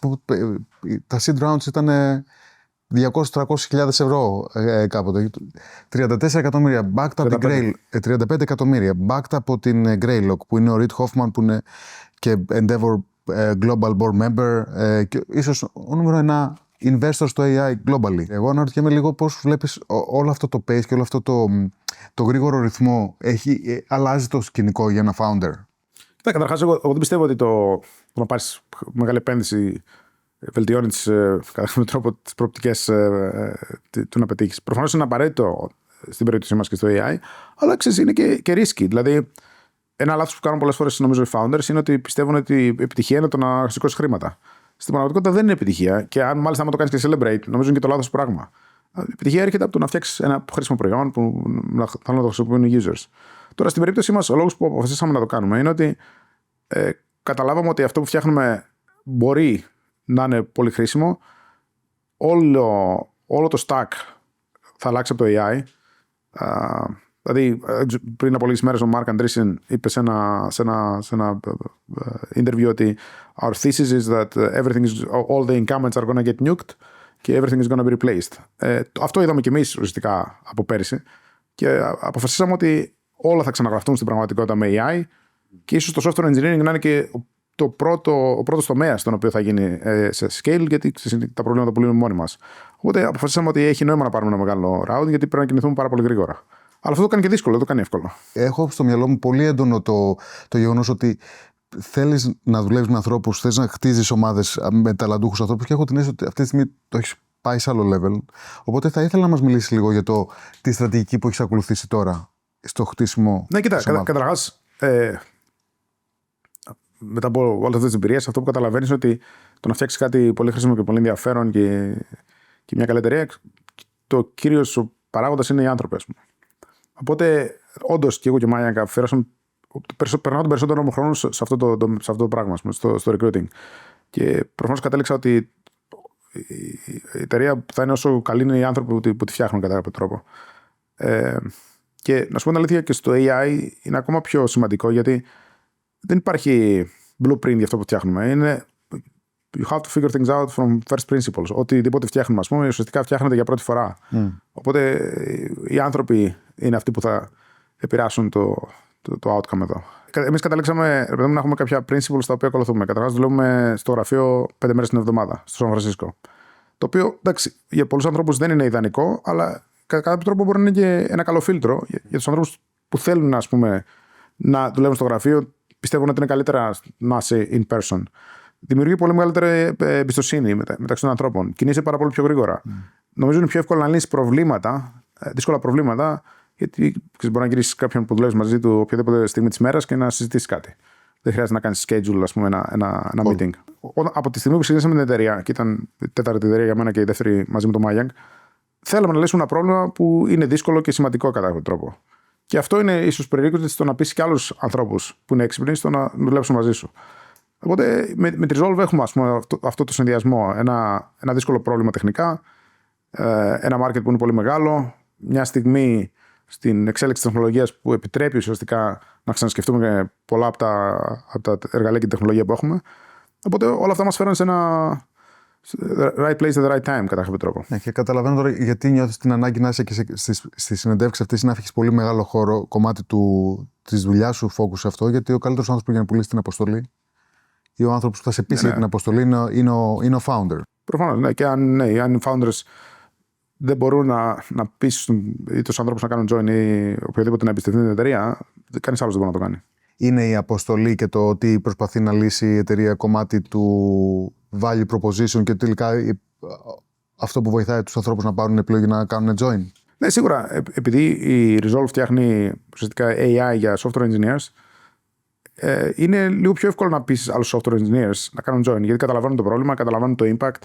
τα seed rounds ήταν 200-300.000 ευρώ κάποτε. 34 εκατομμύρια backed από την 35 εκατομμύρια backed από την Greylock που είναι ο Reid Hoffman που είναι και Endeavor Global Board Member και ίσως ο νούμερο 1 investor στο AI globally. Εγώ αναρωτιέμαι λίγο πώς βλέπεις όλο αυτό το pace και όλο αυτό το γρήγορο ρυθμό αλλάζει το σκηνικό για ένα founder. Καταρχάς, εγώ δεν πιστεύω ότι το να πάρεις μεγάλη επένδυση βελτιώνει κατά κάποιο τρόπο τις προοπτικές του να πετύχεις. Προφανώς είναι απαραίτητο στην περίπτωσή μας και στο AI, αλλά ξέρεις, είναι και risky. Δηλαδή, ένα λάθος που κάνουν πολλές φορές νομίζω οι founders είναι ότι πιστεύουν ότι η επιτυχία είναι το να σηκώσεις χρήματα. Στην πραγματικότητα δεν είναι επιτυχία και αν μάλιστα άμα το κάνεις και celebrate, νομίζω είναι και το λάθος πράγμα. Η επιτυχία έρχεται από το να φτιάξεις ένα χρήσιμο προϊόν που θέλουν να το χρησιμοποιούν οι users. Τώρα, στην περίπτωσή μας, ο λόγος που αποφασίσαμε να το κάνουμε είναι ότι καταλάβαμε ότι αυτό που φτιάχνουμε μπορεί να είναι πολύ χρήσιμο. Όλο το stack θα αλλάξει από το AI. Δηλαδή, πριν από λίγες μέρες ο Mark Andreessen είπε σε ένα interview ότι our thesis is that all the incumbents are going to get nuked και everything is going to be replaced. Αυτό είδαμε κι εμείς ουσιαστικά από πέρυσι. Και αποφασίσαμε ότι όλα θα ξαναγραφτούν στην πραγματικότητα με AI και ίσως το software engineering να είναι και ο πρώτος τομέας στον οποίο θα γίνει σε scale, γιατί τα προβλήματα που λύνουμε μόνοι μας. Οπότε αποφασίσαμε ότι έχει νόημα να πάρουμε ένα μεγάλο round, γιατί πρέπει να κινηθούμε πάρα πολύ γρήγορα. Αλλά αυτό το κάνει και δύσκολο, δεν το κάνει εύκολο. Έχω στο μυαλό μου πολύ έντονο το γεγονός ότι θέλεις να δουλεύεις με ανθρώπους, θες να χτίζεις ομάδες με ταλαντούχους ανθρώπους και έχω την αίσθηση ότι αυτή τη στιγμή το έχεις πάει σε άλλο level. Οπότε θα ήθελα να μας μιλήσεις λίγο για τη στρατηγική που έχεις ακολουθήσει τώρα στο χτίσιμο. Ναι, κοίτα, καταρχάς, μετά από όλες αυτές τις εμπειρίες, αυτό που καταλαβαίνεις είναι ότι το να φτιάξεις κάτι πολύ χρήσιμο και πολύ ενδιαφέρον και μια καλή εταιρεία, το κύριος παράγοντας είναι οι άνθρωποι, ας πούμε. Οπότε, όντως και εγώ και ο Μάγιανγκ περνάω τον περισσότερο μου χρόνο σε αυτό το πράγμα, στο recruiting. Και προφανώς κατέληξα ότι η εταιρεία θα είναι όσο καλή είναι οι άνθρωποι που τη φτιάχνουν κατά κάποιο τρόπο. Και να σου πω την αλήθεια, και στο AI είναι ακόμα πιο σημαντικό, γιατί δεν υπάρχει blueprint για αυτό που φτιάχνουμε. Είναι you have to figure things out from first principles. Οτιδήποτε φτιάχνουμε, ας πούμε, ουσιαστικά φτιάχνεται για πρώτη φορά. Οπότε οι άνθρωποι είναι αυτοί που θα επηρεάσουν το outcome εδώ. Εμείς καταλήξαμε να έχουμε κάποια principles τα οποία ακολουθούμε. Καταρχάς, δουλεύουμε στο γραφείο 5 μέρες την εβδομάδα, στο Σαν Φρανσίσκο. Το οποίο, εντάξει, για πολλούς ανθρώπους δεν είναι ιδανικό, αλλά κατά κάποιο τρόπο μπορεί να είναι και ένα καλό φίλτρο για τους ανθρώπους που θέλουν, ας πούμε, να δουλεύουν στο γραφείο. Πιστεύουν ότι είναι καλύτερα να είσαι in person. Δημιουργεί πολύ μεγαλύτερη εμπιστοσύνη μεταξύ των ανθρώπων. Κινείσαι πάρα πολύ πιο γρήγορα. Νομίζω είναι πιο εύκολο να λύσεις δύσκολα προβλήματα, γιατί μπορεί να γυρίσεις κάποιον που δουλεύει μαζί του οποιαδήποτε στιγμή της μέρας και να συζητήσεις κάτι. Δεν χρειάζεται να κάνεις schedule, ας πούμε, ένα meeting. Από τη στιγμή που ξεκινήσαμε την εταιρεία, και ήταν η τέταρτη εταιρεία για μένα και η δεύτερη μαζί με τον Μάγιανγκ, θέλαμε να λύσουμε ένα πρόβλημα που είναι δύσκολο και σημαντικό κατά κάποιο τρόπο. Και αυτό είναι ίσως prerequisite στο να πεις και άλλους ανθρώπους που είναι έξυπνοι στο να δουλέψουν μαζί σου. Οπότε με τη Resolve έχουμε, ας πούμε, αυτό το συνδυασμό. Ένα δύσκολο πρόβλημα τεχνικά, ένα market που είναι πολύ μεγάλο, μια στιγμή στην εξέλιξη της τεχνολογίας που επιτρέπει ουσιαστικά να ξανασκεφτούμε πολλά από τα εργαλεία και τη τεχνολογία που έχουμε. Οπότε όλα αυτά μας φέρνουν σε ένα right place at the right time, κατά κάποιο τρόπο. Ναι, και καταλαβαίνω τώρα γιατί νιώθεις την ανάγκη να είσαι και στις συνεντεύξεις αυτές, να έχεις πολύ μεγάλο χώρο, κομμάτι της δουλειάς σου, focus σε αυτό, γιατί ο καλύτερος άνθρωπος για να πουλήσει την αποστολή ή ο άνθρωπος που θα σε πείσει για την αποστολή είναι ο founder. Προφανώς, ναι. Και αν οι founders δεν μπορούν να πείσουν ή τους ανθρώπους να κάνουν join ή οποιοδήποτε να εμπιστευτεί την εταιρεία, κανείς άλλος δεν μπορεί να το κάνει. Είναι η αποστολή και το ότι προσπαθεί να λύσει η εταιρεία κομμάτι του value proposition και τελικά αυτό που βοηθάει τους ανθρώπους να πάρουν επιλογή να κάνουν join. Ναι, σίγουρα. Επειδή η Resolve φτιάχνει ουσιαστικά AI για software engineers, είναι λίγο πιο εύκολο να πείσεις άλλους software engineers να κάνουν join, γιατί καταλαβαίνουν το πρόβλημα, καταλαβαίνουν το impact.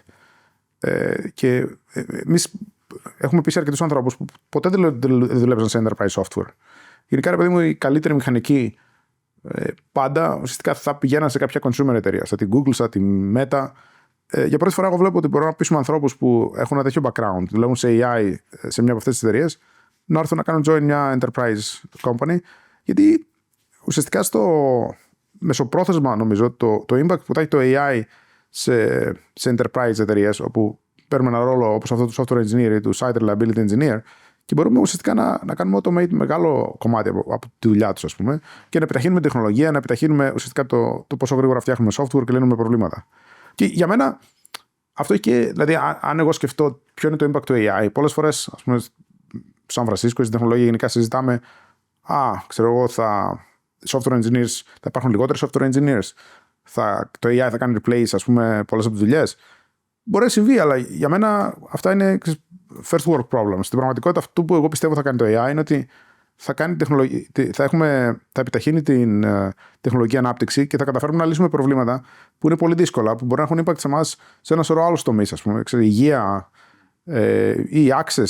Και εμείς έχουμε πείσει αρκετούς ανθρώπους που ποτέ δεν δουλεύουν σε enterprise software. Γενικά, ρε παιδί μου, οι καλύτεροι μηχανικοί πάντα ουσιαστικά θα πηγαίναν σε κάποια consumer εταιρεία, σαν την Google, σαν τη Meta. Για πρώτη φορά, εγώ βλέπω ότι μπορούμε να πείσουμε ανθρώπους που έχουν ένα τέτοιο background, δουλεύουν σε AI σε μια από αυτές τις εταιρείες, να έρθουν να κάνουν join μια enterprise company, γιατί ουσιαστικά στο μεσοπρόθεσμα, νομίζω, το impact που θα έχει το AI σε enterprise εταιρείες, όπου παίρνουμε ένα ρόλο όπως αυτό του software engineer ή του site reliability engineer, και μπορούμε ουσιαστικά να κάνουμε automate μεγάλο κομμάτι από τη δουλειά τους, ας πούμε, και να επιταχύνουμε τεχνολογία, να επιταχύνουμε ουσιαστικά το πόσο γρήγορα φτιάχνουμε software και λύνουμε προβλήματα. Και για μένα αυτό έχει και, δηλαδή, αν εγώ σκεφτώ ποιο είναι το impact του AI, πολλές φορές, ας πούμε, Σαν Φρανσίσκο, στην τεχνολογία γενικά συζητάμε, ξέρω εγώ, software engineers, θα υπάρχουν λιγότεροι software engineers, το AI θα κάνει replace, ας πούμε, πολλές από τις δουλειές. Μπορεί να συμβεί, αλλά για μένα αυτά είναι first world problems. Στην πραγματικότητα, αυτό που εγώ πιστεύω θα κάνει το AI είναι ότι θα επιταχύνει την τεχνολογική ανάπτυξη και θα καταφέρουμε να λύσουμε προβλήματα που είναι πολύ δύσκολα, που μπορεί να έχουν impact σε εμάς σε ένα σωρό άλλους τομείς, ας πούμε, υγεία ή access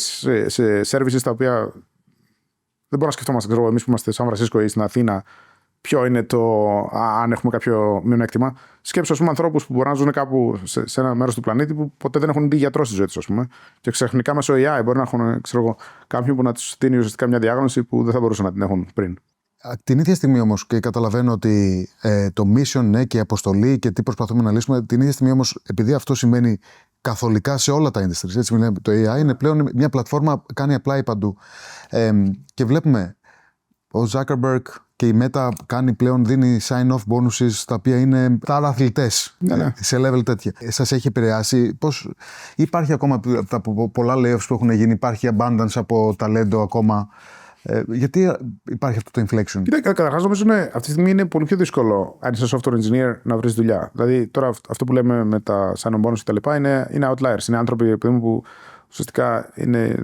σε services τα οποία δεν μπορούμε να σκεφτόμαστε, εμείς που είμαστε Σαν Φρανσίσκο ή στην Αθήνα, ποιο είναι αν έχουμε κάποιο μειονέκτημα. Σκέψου, ας πούμε, ανθρώπους που μπορεί να ζουν κάπου σε ένα μέρος του πλανήτη που ποτέ δεν έχουν δει γιατρό στη ζωή τους, ας πούμε. Και ξαφνικά μέσω AI μπορεί να έχουν, κάποιον που να τους δίνει ουσιαστικά μια διάγνωση που δεν θα μπορούσαν να την έχουν πριν. Την ίδια στιγμή όμως, και καταλαβαίνω ότι το mission, ναι, και η αποστολή και τι προσπαθούμε να λύσουμε, την ίδια στιγμή όμως, επειδή αυτό σημαίνει καθολικά σε όλα τα industries. Έτσι, το AI είναι πλέον μια πλατφόρμα, κάνει apply παντού. Και βλέπουμε ο Zuckerberg και η Meta δίνει sign-off bonuses τα οποία είναι τα αθλητές σε level τέτοια. Σας έχει επηρεάσει? Πώς υπάρχει ακόμα τα πολλά layoffs που έχουν γίνει, υπάρχει abundance από ταλέντο ακόμα? Γιατί υπάρχει αυτό το inflection? Κοίτα, καταρχάς νομίζω αυτή τη στιγμή είναι πολύ πιο δύσκολο αν είσαι software engineer να βρεις δουλειά. Δηλαδή τώρα αυτό που λέμε με τα sign-on bonus και τα λοιπά είναι outliers. Είναι άνθρωποι που ουσιαστικά είναι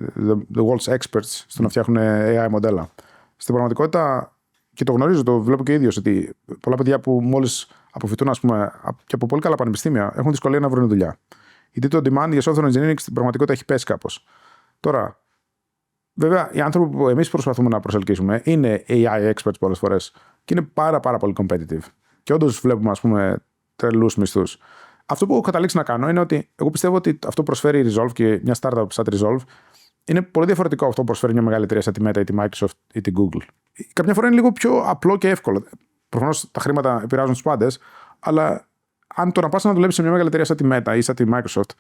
the world's experts στο να φτιάχνουν AI μοντέλα. Στην πραγματικότητα, και το γνωρίζω, το βλέπω και ίδιος, ότι πολλά παιδιά που μόλις αποφυτούν, ας πούμε, και από πολύ καλά πανεπιστήμια, έχουν δυσκολία να βρουν δουλειά. Γιατί το demand για software engineering στην πραγματικότητα έχει πέσει κάπως. Τώρα, βέβαια, οι άνθρωποι που εμείς προσπαθούμε να προσελκύσουμε είναι AI experts πολλές φορές και είναι πάρα πολύ competitive. Και όντως βλέπουμε, ας πούμε, τρελούς μισθούς. Αυτό που έχω καταλήξει να κάνω είναι ότι εγώ πιστεύω ότι αυτό που προσφέρει η Resolve και μια startup σαν τη Resolve είναι πολύ διαφορετικό από αυτό που προσφέρει μια μεγάλη εταιρεία σαν τη Meta ή τη Microsoft ή τη Google. Καμιά φορά είναι λίγο πιο απλό και εύκολο. Προφανώς τα χρήματα επηρεάζουν τους πάντες, αλλά αν το να πας να δουλέψεις σε μια μεγάλη εταιρεία σαν τη Meta ή σαν τη Microsoft,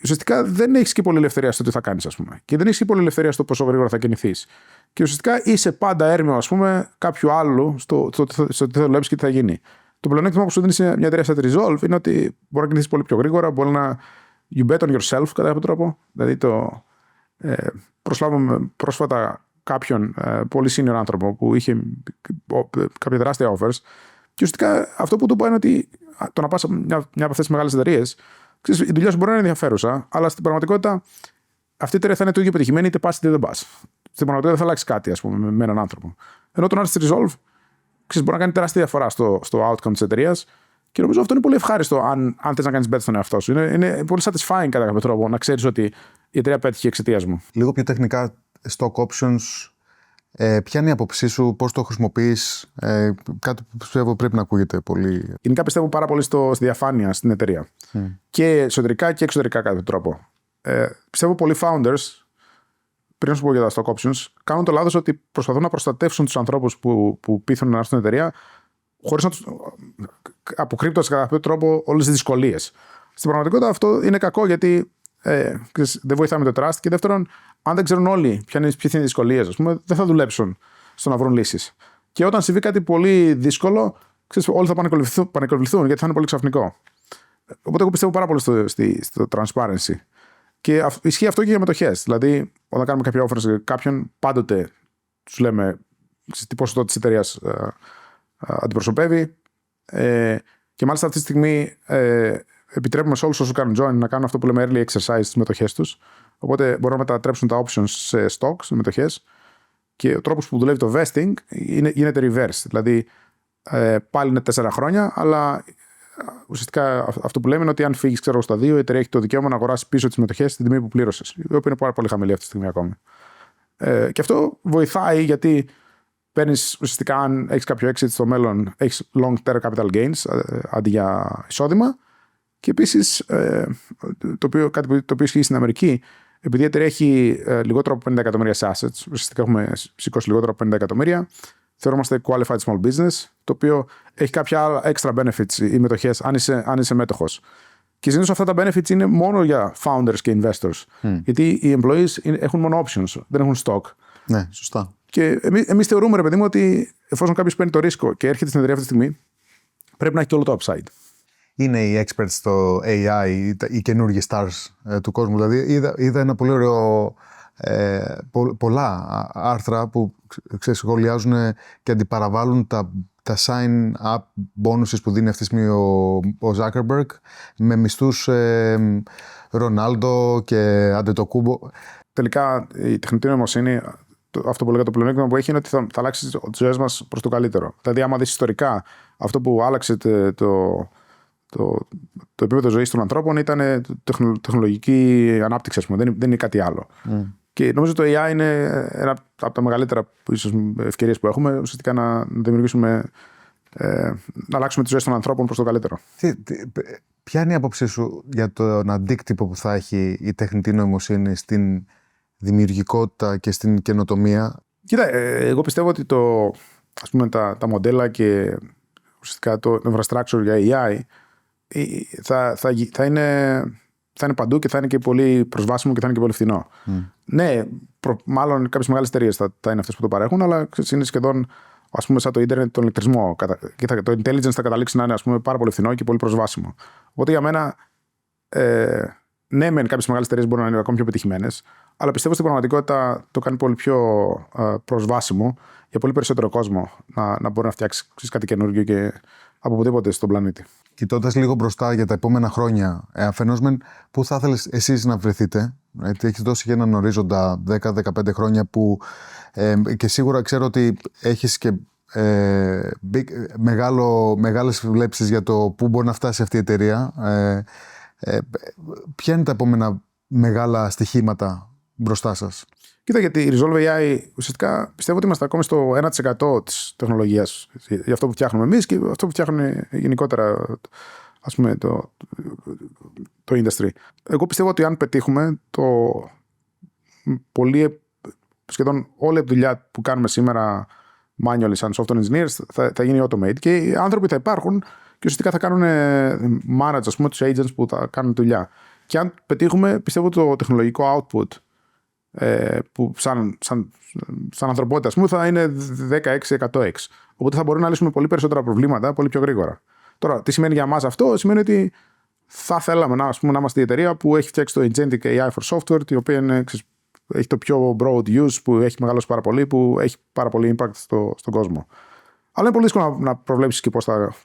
ουσιαστικά δεν έχεις και πολύ ελευθερία στο τι θα κάνεις, ας πούμε. Και δεν έχεις και πολύ ελευθερία στο πόσο γρήγορα θα κινηθείς. Και ουσιαστικά είσαι πάντα έρμεο, ας πούμε, κάποιου άλλου στο τι θα δουλέψεις και τι θα γίνει. Το πλεονέκτημα που σου δίνει σε μια εταιρεία σαν τη Resolve είναι ότι μπορεί να κινηθείς πολύ πιο γρήγορα, μπορεί να you bet on yourself κατά κάποιο τρόπο. Δηλαδή προσλάβουμε πρόσφατα κάποιον πολύ senior άνθρωπο που είχε κάποια τεράστια offers και ουσιαστικά αυτό που του πω είναι ότι το να πας σε μια από αυτές τις μεγάλες εταιρείες, η δουλειά σου μπορεί να είναι ενδιαφέρουσα, αλλά στην πραγματικότητα αυτή η εταιρεία θα είναι το ίδιο πετυχημένη είτε πας είτε δεν πας. Στην πραγματικότητα δεν θα αλλάξει κάτι, ας πούμε, με έναν άνθρωπο. Ενώ το να έρθει στη Resolve μπορεί να κάνει τεράστια διαφορά στο outcome της εταιρείας και νομίζω αυτό είναι πολύ ευχάριστο αν θες να κάνεις bet στον εαυτό σου. Είναι πολύ satisfying κατά κάποιο τρόπο να ξέρεις ότι η εταιρεία πέτυχε εξαιτίας μου. Λίγο πιο τεχνικά, stock options, ποια είναι η άποψή σου, πώς το χρησιμοποιείς, κάτι που πιστεύω πρέπει να ακούγεται πολύ. Γενικά πιστεύω πάρα πολύ στη διαφάνεια στην εταιρεία. Και εσωτερικά και εξωτερικά κατά κάποιο τρόπο. Πιστεύω πολλοί founders, πριν σου πω για τα stock options, κάνουν το λάθος ότι προσπαθούν να προστατεύσουν τους ανθρώπους που πείθουν να έρθουν στην εταιρεία, χωρίς να τους αποκρύπτοντας κατά κάποιο τρόπο όλες τις δυσκολίες. Στην πραγματικότητα αυτό είναι κακό γιατί δεν βοηθάμε το trust και δεύτερον, αν δεν ξέρουν όλοι ποιες είναι οι δυσκολίες, ας πούμε, δεν θα δουλέψουν στο να βρουν λύσεις. Και όταν συμβεί κάτι πολύ δύσκολο, όλοι θα πανικοβληθούν γιατί θα είναι πολύ ξαφνικό. Οπότε εγώ πιστεύω πάρα πολύ στο transparency. Και ισχύει αυτό και για μετοχές. Δηλαδή, όταν κάνουμε κάποια offer σε κάποιον, πάντοτε τους λέμε τι ποσοστό της εταιρείας αντιπροσωπεύει. Και μάλιστα αυτή τη στιγμή επιτρέπουμε σε όλους όσους κάνουν join να κάνουν αυτό που λέμε early exercise στις μετοχές τους. Οπότε μπορούν να μετατρέψουν τα options σε stocks, σε μετοχές. Και ο τρόπος που δουλεύει το vesting γίνεται reverse. Δηλαδή, πάλι είναι 4 χρόνια, αλλά ουσιαστικά αυτό που λέμε είναι ότι αν φύγεις στα 2, η εταιρεία έχει το δικαίωμα να αγοράσει πίσω τις μετοχές στην τιμή που πλήρωσες. Η οποία είναι πάρα πολύ χαμηλή αυτή τη στιγμή ακόμη. Και αυτό βοηθάει γιατί παίρνεις ουσιαστικά, αν έχεις κάποιο exit στο μέλλον, έχεις long-term capital gains αντί για εισόδημα. Και επίσης, κάτι το οποίο ισχύει στην Αμερική, επειδή η εταιρεία έχει λιγότερο από 50 εκατομμύρια σε assets, ουσιαστικά έχουμε σηκώσει λιγότερο από 50 εκατομμύρια, θεωρούμαστε qualified small business, το οποίο έχει κάποια άλλα extra benefits οι μετοχές, αν είσαι μέτοχος. Και συνήθως αυτά τα benefits είναι μόνο για founders και investors. Γιατί οι employees έχουν μόνο options, δεν έχουν stock. Ναι, σωστά. Και εμείς θεωρούμε, ρε παιδί μου, ότι εφόσον κάποιος παίρνει το ρίσκο και έρχεται στην εταιρεία αυτή τη στιγμή, πρέπει να έχει και όλο το upside. Είναι οι experts στο AI, οι καινούργιοι stars του κόσμου. Δηλαδή, είδα ένα πολύ ωραίο, πολλά άρθρα που σχολιάζουν και αντιπαραβάλλουν τα sign-up bonuses που δίνει αυτή τη στιγμή ο Zuckerberg με μισθούς Ρονάλντο και Αντετοκούμπο. Τελικά, η τεχνητή νοημοσύνη, αυτό που λέγα το πλεονέκτημα που έχει είναι ότι θα αλλάξει τις ζωές μας προς το καλύτερο. Δηλαδή, άμα δεις ιστορικά, αυτό που άλλαξε το επίπεδο ζωής των ανθρώπων ήταν τεχνολογική ανάπτυξη, ας πούμε. Δεν είναι κάτι άλλο. Και νομίζω το AI είναι ένα από τα μεγαλύτερα ευκαιρίες που έχουμε, ουσιαστικά να δημιουργήσουμε, να αλλάξουμε τις ζωές των ανθρώπων προς το καλύτερο. Ποια είναι η άποψή σου για τον αντίκτυπο που θα έχει η τεχνητή νοημοσύνη στην δημιουργικότητα και στην καινοτομία? Κοίτα, εγώ πιστεύω ότι ας πούμε, τα μοντέλα και ουσιαστικά το infrastructure για AI θα θα είναι παντού και θα είναι και πολύ προσβάσιμο και θα είναι και πολύ φθηνό. Ναι, μάλλον κάποιες μεγάλες εταιρείες θα είναι αυτές που το παρέχουν, αλλά είναι σχεδόν, ας πούμε, σαν το ίντερνετ, τον ηλεκτρισμό. Και το intelligence θα καταλήξει να είναι, ας πούμε, πάρα πολύ φθηνό και πολύ προσβάσιμο. Οπότε για μένα, ναι, μεν κάποιες μεγάλες εταιρείες μπορούν να είναι ακόμη πιο πετυχημένες, αλλά πιστεύω στην πραγματικότητα το κάνει πολύ πιο προσβάσιμο για πολύ περισσότερο κόσμο να μπορεί να φτιάξει κάτι καινούργιο και από οπουδήποτε στον πλανήτη. Κοιτώντας λίγο μπροστά για τα επόμενα χρόνια, αφενός μεν, πού θα ήθελες εσείς να βρεθείτε? Γιατί έχεις δώσει και έναν ορίζοντα 10-15 χρόνια και σίγουρα ξέρω ότι έχεις και μεγάλες βλέψεις για το πού μπορεί να φτάσει αυτή η εταιρεία. Ποια είναι τα επόμενα μεγάλα στοιχήματα μπροστά σας? Κοίτα, γιατί η Resolve AI ουσιαστικά πιστεύω ότι είμαστε ακόμη στο 1% της τεχνολογίας για αυτό που φτιάχνουμε εμείς και αυτό που φτιάχνουν γενικότερα, ας πούμε, το industry. Εγώ πιστεύω ότι αν πετύχουμε σχεδόν όλη η δουλειά που κάνουμε σήμερα manually σαν software engineers θα γίνει automate και οι άνθρωποι θα υπάρχουν και ουσιαστικά θα κάνουν manage, ας πούμε, τους agents που θα κάνουν δουλειά. Και αν πετύχουμε, πιστεύω το τεχνολογικό output που σαν ανθρωπότητα, ας πούμε, θα είναι 16-100x. Οπότε θα μπορούμε να λύσουμε πολύ περισσότερα προβλήματα πολύ πιο γρήγορα. Τώρα, τι σημαίνει για μας αυτό? Σημαίνει ότι θα θέλαμε να είμαστε η εταιρεία που έχει φτιάξει το Agentic AI for Software, η οποία έχει το πιο broad use, που έχει μεγαλώσει πάρα πολύ, που έχει πάρα πολύ impact στον κόσμο. Αλλά είναι πολύ δύσκολο να προβλέψεις και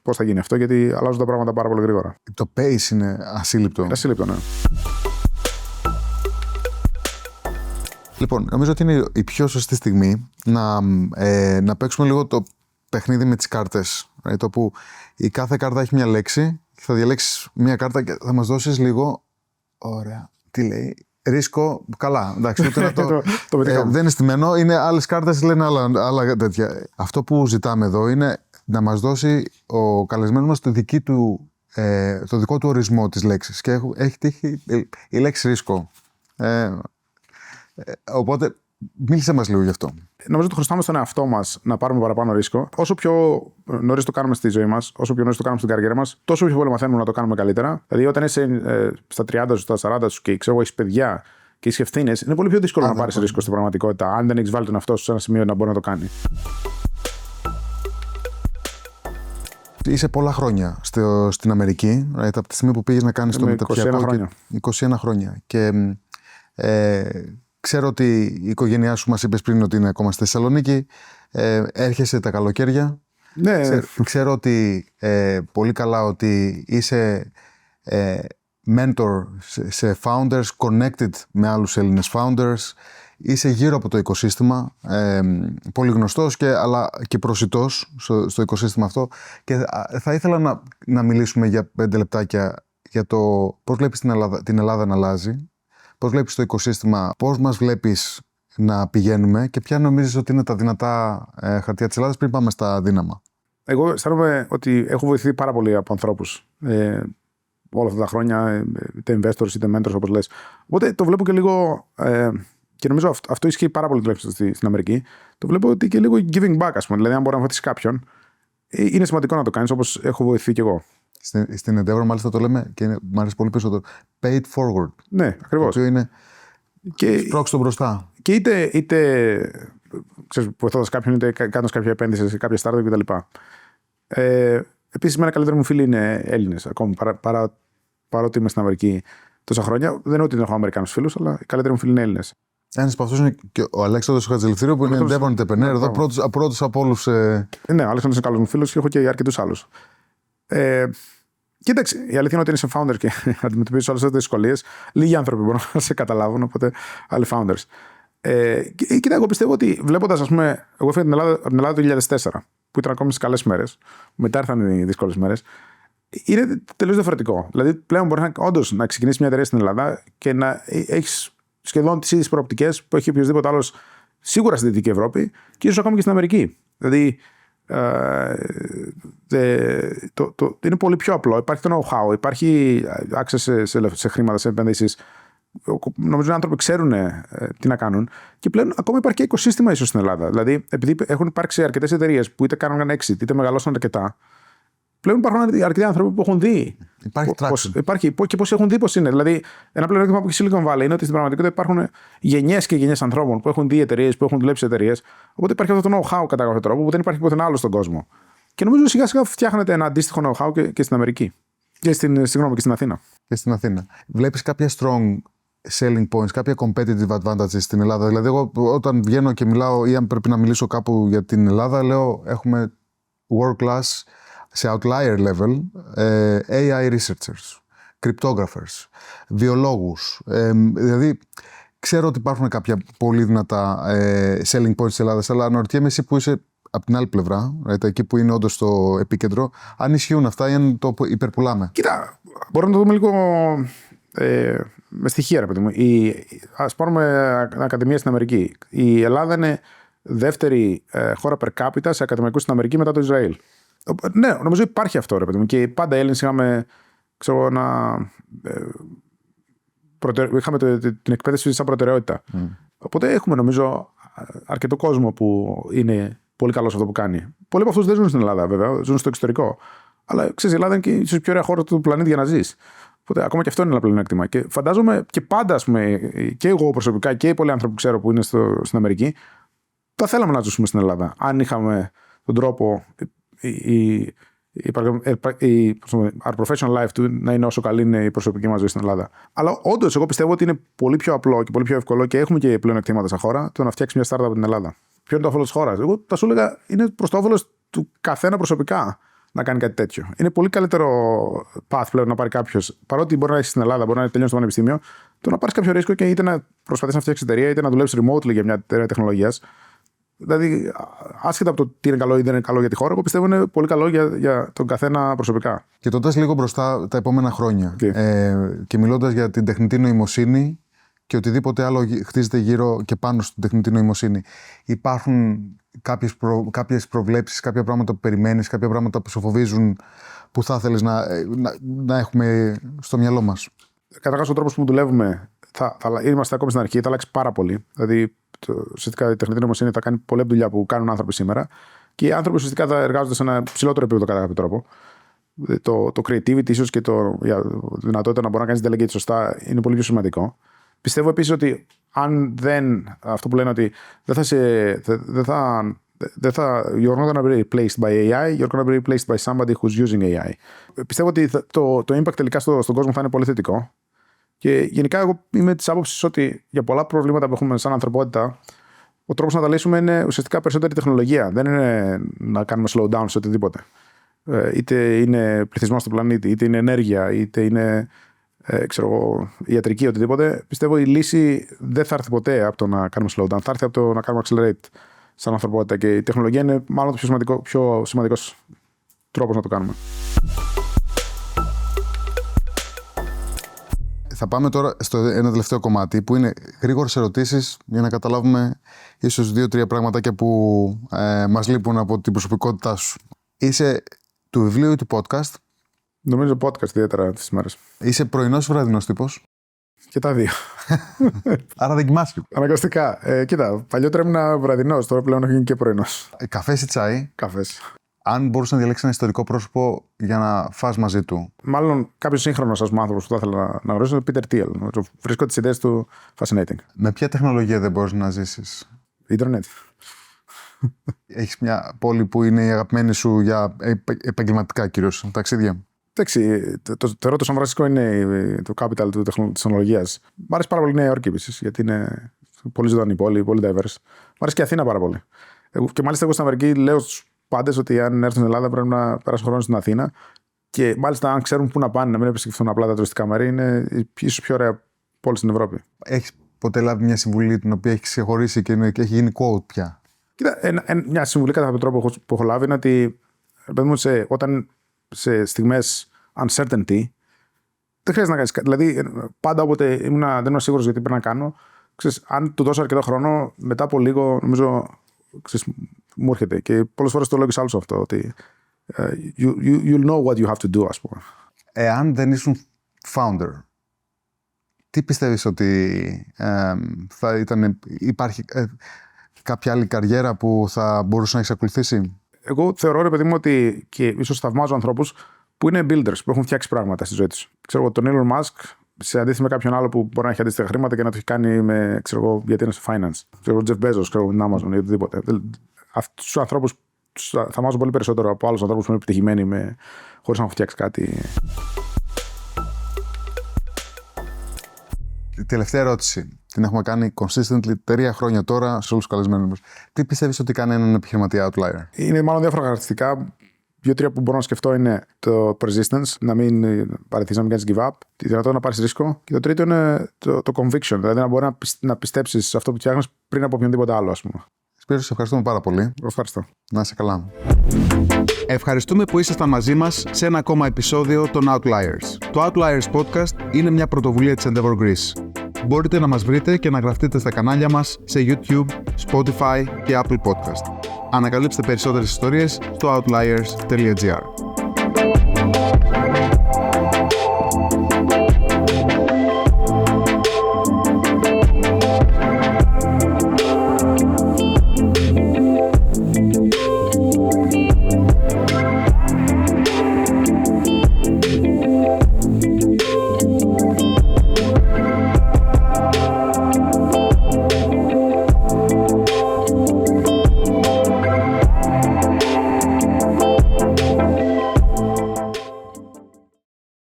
πώς θα γίνει αυτό, γιατί αλλάζουν τα πράγματα πάρα πολύ γρήγορα. Το pace είναι ασύλληπτο. Ασύλληπτο, ναι. Λοιπόν, νομίζω ότι είναι η πιο σωστή στιγμή να παίξουμε λίγο το παιχνίδι με τις κάρτες. Το που η κάθε κάρτα έχει μια λέξη και θα διαλέξεις μια κάρτα και θα μας δώσεις λίγο. Ωραία. Τι λέει? Ρίσκο. Καλά. Εντάξει, δεν είναι στημένο. Είναι άλλες κάρτες, λένε άλλα τέτοια. Αυτό που ζητάμε εδώ είναι να μας δώσει ο καλεσμένος μας το δικό του ορισμό της λέξης. Και έχει τύχει η λέξη ρίσκο. Οπότε, μίλησε μας λίγο γι' αυτό. Νομίζω ότι χρωστάμε στον εαυτό μας να πάρουμε παραπάνω ρίσκο. Όσο πιο νωρίς το κάνουμε στη ζωή μας, όσο πιο νωρίς το κάνουμε στην καριέρα μας, τόσο πιο πολύ μαθαίνουμε να το κάνουμε καλύτερα. Δηλαδή, όταν είσαι στα 30 σου, στα 40 σου και ξέρω, έχεις παιδιά και έχεις ευθύνες, είναι πολύ πιο δύσκολο να πάρεις ρίσκο στην πραγματικότητα, αν δεν έχεις βάλει τον εαυτό σου σε ένα σημείο να μπορεί να το κάνει. Είσαι πολλά χρόνια στην Αμερική, από τη στιγμή που πήγες να κάνεις το μεταπτυχιακό. 21 χρόνια. 21 χρόνια. Και ξέρω ότι η οικογένειά σου, μας είπες πριν, ότι είναι ακόμα στη Θεσσαλονίκη. Έρχεσαι τα καλοκαίρια. Ναι. Ξέρω ότι πολύ καλά ότι είσαι mentor σε founders, connected με άλλους Έλληνες founders. Είσαι γύρω από το οικοσύστημα, πολύ γνωστός αλλά και προσιτός στο οικοσύστημα αυτό. Και θα ήθελα να μιλήσουμε για 5 λεπτάκια για το πώς βλέπεις την Ελλάδα να αλλάζει, πώς βλέπεις το οικοσύστημα, πώς μας βλέπεις να πηγαίνουμε και ποια νομίζεις ότι είναι τα δυνατά χαρτιά της Ελλάδας πριν πάμε στα αδύναμα. Εγώ αισθάνομαι ότι έχω βοηθηθεί πάρα πολύ από ανθρώπους όλα αυτά τα χρόνια, είτε investors είτε mentors, όπως λες. Οπότε το βλέπω και λίγο. Και νομίζω αυτό ισχύει πάρα πολύ τουλάχιστον στην Αμερική. Το βλέπω ότι και λίγο giving back, ας πούμε. Δηλαδή, αν μπορεί να βοηθήσει κάποιον, είναι σημαντικό να το κάνεις, όπως έχω βοηθηθεί κι εγώ. Στην Endeavor, μάλιστα, το λέμε και μου αρέσει πολύ περισσότερο. Pay it forward. Ναι, ακριβώς. Το οποίο είναι. Σπρώξτε το μπροστά. Και είτε βοηθώντας κάποιον, είτε κάνοντας κάποια επένδυση σε κάποια startup κτλ. Επίσης, με ένα καλύτερο μου φίλοι είναι Έλληνες ακόμη. Παρότι είμαι στην Αμερική τόσα χρόνια, δεν είναι ότι δεν έχω Αμερικάνους φίλους, αλλά οι καλύτεροι μου φίλοι είναι Έλληνες. Ένας από αυτούς είναι και ο Αλέξανδρος Χατζηλευθύριο, που είναι Endeavor Entrepreneur, εδώ πρώτος από όλους. Ναι, ο Αλέξανδρος είναι καλός μου φίλος και έχω και αρκετούς άλλους. Κοίταξε, η αλήθεια είναι ότι είσαι founder και αντιμετωπίζεις όλες αυτές τις δυσκολίες. Λίγοι άνθρωποι μπορούν να σε καταλάβουν, οπότε άλλοι founders. Κοίτα, εγώ πιστεύω ότι βλέποντας, ας πούμε, εγώ έφυγα από την Ελλάδα το 2004, που ήταν ακόμη στις καλές μέρες, μετά ήρθαν οι δύσκολες μέρες. Είναι τελείως διαφορετικό. Δηλαδή, πλέον μπορεί όντως να ξεκινήσει μια εταιρεία στην Ελλάδα και να έχει σχεδόν τις ίδιες προοπτικές που έχει οποιοδήποτε άλλος σίγουρα στη Δυτική Ευρώπη και ίσως ακόμη και στην Αμερική. Δηλαδή, είναι πολύ πιο απλό. Υπάρχει το know-how, υπάρχει access σε χρήματα, σε επενδύσεις. Νομίζω οι άνθρωποι ξέρουν τι να κάνουν. Και πλέον ακόμα υπάρχει και οικοσύστημα ίσως στην Ελλάδα. Δηλαδή, επειδή έχουν υπάρξει αρκετές εταιρείες που είτε κάνουν exit είτε μεγαλώσαν αρκετά, πλέον υπάρχουν αρκετοί άνθρωποι που έχουν δει. Υπάρχει και πώς έχουν δει πώς είναι. Δηλαδή, ένα πλεονέκτημα που έχει η Silicon Valley είναι ότι στην πραγματικότητα υπάρχουν γενιές και γενιές ανθρώπων που έχουν δει εταιρείες, που έχουν δουλέψει σε εταιρείες. Οπότε υπάρχει αυτό το know-how κατά κάποιο τρόπο που δεν υπάρχει πουθενά άλλο στον κόσμο. Και νομίζω σιγά σιγά φτιάχνεται ένα αντίστοιχο know-how και στην Αμερική. Και στην Αθήνα. Και στην Αθήνα. Βλέπεις κάποια strong selling points, κάποια competitive advantages στην Ελλάδα? Δηλαδή, εγώ όταν βγαίνω και μιλάω ή αν πρέπει να μιλήσω κάπου για την Ελλάδα, λέω έχουμε world class σε outlier level AI researchers, cryptographers, βιολόγους. Δηλαδή, ξέρω ότι υπάρχουν κάποια πολύ δυνατά selling points της Ελλάδας, αλλά αναρωτιέμαι εσύ που είσαι από την άλλη πλευρά, εκεί που είναι όντως το επίκεντρο, αν ισχύουν αυτά ή αν το υπερπουλάμε. Κοίτα, μπορούμε να το δούμε λίγο με στοιχεία, ρε παιδί μου. Ας πάρουμε ακαδημία στην Αμερική. Η Ελλάδα είναι δεύτερη χώρα per capita σε ακαδημαϊκούς στην Αμερική μετά το Ισραήλ. Ναι, νομίζω υπάρχει αυτό, ρε παιδί μου. Και πάντα οι Έλληνες είχαμε, είχαμε την εκπαίδευση σαν προτεραιότητα. Οπότε έχουμε, νομίζω, αρκετό κόσμο που είναι πολύ καλό σε αυτό που κάνει. Πολλοί από αυτούς δεν ζουν στην Ελλάδα, βέβαια, ζουν στο εξωτερικό. Αλλά ξέρεις, η Ελλάδα είναι και ίσως η πιο ωραία χώρα του πλανήτη για να ζεις. Οπότε ακόμα και αυτό είναι ένα πλεονέκτημα. Και φαντάζομαι και πάντα, ας πούμε, και εγώ προσωπικά και οι πολλοί άνθρωποι που ξέρω που είναι στην Αμερική, θα θέλαμε να ζήσουμε στην Ελλάδα. Αν είχαμε τον τρόπο our professional life του να είναι όσο καλή είναι η προσωπική μας ζωή στην Ελλάδα. Αλλά όντως, εγώ πιστεύω ότι είναι πολύ πιο απλό και πολύ πιο εύκολο και έχουμε και πλεονεκτήματα σαν χώρα το να φτιάξει μια startup από την Ελλάδα. Ποιο είναι το όφελος της χώρας? Εγώ θα σου έλεγα είναι προς το όφελος του καθένα προσωπικά να κάνει κάτι τέτοιο. Είναι πολύ καλύτερο path πλέον να πάρει κάποιος, παρότι μπορεί να έχει στην Ελλάδα, μπορεί να τελειώσει το πανεπιστήμιο, το να πάρει κάποιο ρίσκο και είτε να προσπαθήσει να φτιάξει εταιρεία, είτε να δουλέψει remotely για μια εταιρεία τεχνολογίας. Δηλαδή, άσχετα από το τι είναι καλό ή δεν είναι καλό για τη χώρα, εγώ πιστεύω είναι πολύ καλό για τον καθένα προσωπικά. Κοιτώντας λίγο μπροστά τα επόμενα χρόνια και μιλώντας για την τεχνητή νοημοσύνη και οτιδήποτε άλλο χτίζεται γύρω και πάνω στην τεχνητή νοημοσύνη, υπάρχουν κάποιες προβλέψεις, κάποια πράγματα που περιμένεις, κάποια πράγματα που σε φοβίζουν, που θα ήθελες να έχουμε στο μυαλό μας? Καταρχάς, ο τρόπος που δουλεύουμε, είμαστε ακόμη στην αρχή, θα αλλάξει πάρα πολύ. Δηλαδή, ουσιαστικά η τεχνητή νοημοσύνη θα κάνει πολλή δουλειά που κάνουν άνθρωποι σήμερα και οι άνθρωποι ουσιαστικά θα εργάζονται σε ένα ψηλότερο επίπεδο κατά κάποιο τρόπο. Το creativity, ίσως και η δυνατότητα να μπορεί να κάνει delegate σωστά είναι πολύ πιο σημαντικό. Πιστεύω επίσης ότι αν αυτό που λένε ότι you're not going to be replaced by AI, you're going to be replaced by somebody who's using AI. Πιστεύω ότι το impact τελικά στον κόσμο θα είναι πολύ θετικό. Και γενικά, εγώ είμαι της άποψης ότι για πολλά προβλήματα που έχουμε σαν ανθρωπότητα, ο τρόπος να τα λύσουμε είναι ουσιαστικά περισσότερη τεχνολογία. Δεν είναι να κάνουμε slow down σε οτιδήποτε. Είτε είναι πληθυσμός του πλανήτη, είτε είναι ενέργεια, είτε είναι ιατρική, οτιδήποτε. Πιστεύω η λύση δεν θα έρθει ποτέ από το να κάνουμε slow down. Θα έρθει από το να κάνουμε accelerate σαν ανθρωπότητα. Και η τεχνολογία είναι μάλλον το πιο σημαντικός τρόπος να το κάνουμε. Θα πάμε τώρα στο ένα τελευταίο κομμάτι που είναι γρήγορες ερωτήσεις για να καταλάβουμε ίσως 2-3 πραγματάκια που μας λείπουν από την προσωπικότητά σου. Είσαι του βιβλίου ή του podcast? Νομίζω podcast ιδιαίτερα τις μέρες. Είσαι πρωινός ή βραδινός τύπος? Και τα δύο. Άρα δεν κοιμάσαι. Αναγκαστικά. Κοίτα, παλιότερα ήμουν βραδινός, τώρα πλέον έχω γίνει και πρωινός. Καφές ή τσάι? Καφές. Αν μπορούσε να διαλέξει ένα ιστορικό πρόσωπο για να φας μαζί του? Μάλλον κάποιο σύγχρονο άνθρωπο που θα ήθελα να γνωρίσω είναι ο Peter Thiel. Βρίσκω τις ιδέες του fascinating. Με ποια τεχνολογία δεν μπορείς να ζήσεις? Ιντερνετ. Έχεις μια πόλη που είναι η αγαπημένη σου για επαγγελματικά κυρίως ταξίδια? Εντάξει, το Σαν Φρανσίσκο είναι το capital της τεχνολογίας. Μ' αρέσει πάρα πολύ η Νέα Υόρκη επίσης, γιατί είναι πολύ ζωντανή πόλη, πολύ diverse. Μ' αρέσει και η Αθήνα πάρα πολύ. Και μάλιστα εγώ στην Αμερική λέω στους πάντες ότι αν έρθουν στην Ελλάδα πρέπει να περάσουν χρόνο στην Αθήνα. Και μάλιστα, αν ξέρουν πού να πάνε, να μην επισκεφθούν απλά τα τουριστικά μέρη, είναι ίσως πιο ωραία πόλη στην Ευρώπη. Έχεις ποτέ λάβει μια συμβουλή την οποία έχει ξεχωρίσει και έχει γίνει quote πια? Κοίτα, μια συμβουλή κατά κάποιο τρόπο που έχω λάβει είναι ότι όταν σε στιγμές uncertainty, δεν χρειάζεται να κάνεις κάτι. Δηλαδή, πάντα όποτε δεν ήμουν σίγουρος γιατί πρέπει να κάνω, ξέρεις, αν του δώσω αρκετό χρόνο, μετά από λίγο, νομίζω, ξέρεις, μου έρχεται. Και πολλές φορές το λέω και σε άλλους αυτό, ότι you'll know what you have to do, ας πούμε. Εάν δεν ήσουν founder, τι πιστεύεις ότι υπάρχει κάποια άλλη καριέρα που θα μπορούσε να εξακολουθήσει? Εγώ θεωρώ, ρε παιδί μου, ότι και ίσως θαυμάζω ανθρώπους που είναι builders, που έχουν φτιάξει πράγματα στη ζωή τους. Ξέρω εγώ, τον Elon Musk, σε αντίθεση με κάποιον άλλο που μπορεί να έχει αντίστοιχα χρήματα και να το έχει κάνει με, ξέρω εγώ, γιατί είναι στο finance. Ξέρω εγώ, Jeff Bezos, ξέρω εγώ, την Amazon ή οτιδήποτε. Αυτούς τους ανθρώπους τους θαυμάζω πολύ περισσότερο από άλλους ανθρώπους που είναι επιτυχημένοι χωρίς να έχουν φτιάξει κάτι. Τελευταία ερώτηση. Την έχουμε κάνει consistently 3 χρόνια τώρα σε όλους τους καλεσμένους μας. Τι πιστεύεις ότι κάνει έναν επιχειρηματία outlier? Είναι μάλλον διάφορα χαρακτηριστικά. 2-3 που μπορώ να σκεφτώ είναι το persistence, να μην παραιτηθείς, να μην κάνεις give up, τη δυνατότητα να πάρεις ρίσκο. Και το τρίτο είναι το conviction, δηλαδή να μπορεί να πιστέψεις σε αυτό που φτιάχνεις πριν από οποιονδήποτε άλλο, ας πούμε. Σπύρο, σε ευχαριστούμε πάρα πολύ. Ευχαριστώ. Να είσαι καλά. Ευχαριστούμε που ήσασταν μαζί μας σε ένα ακόμα επεισόδιο των Outliers. Το Outliers Podcast είναι μια πρωτοβουλία της Endeavor Greece. Μπορείτε να μας βρείτε και να γραφτείτε στα κανάλια μας σε YouTube, Spotify και Apple Podcast. Ανακαλύψτε περισσότερες ιστορίες στο outliers.gr.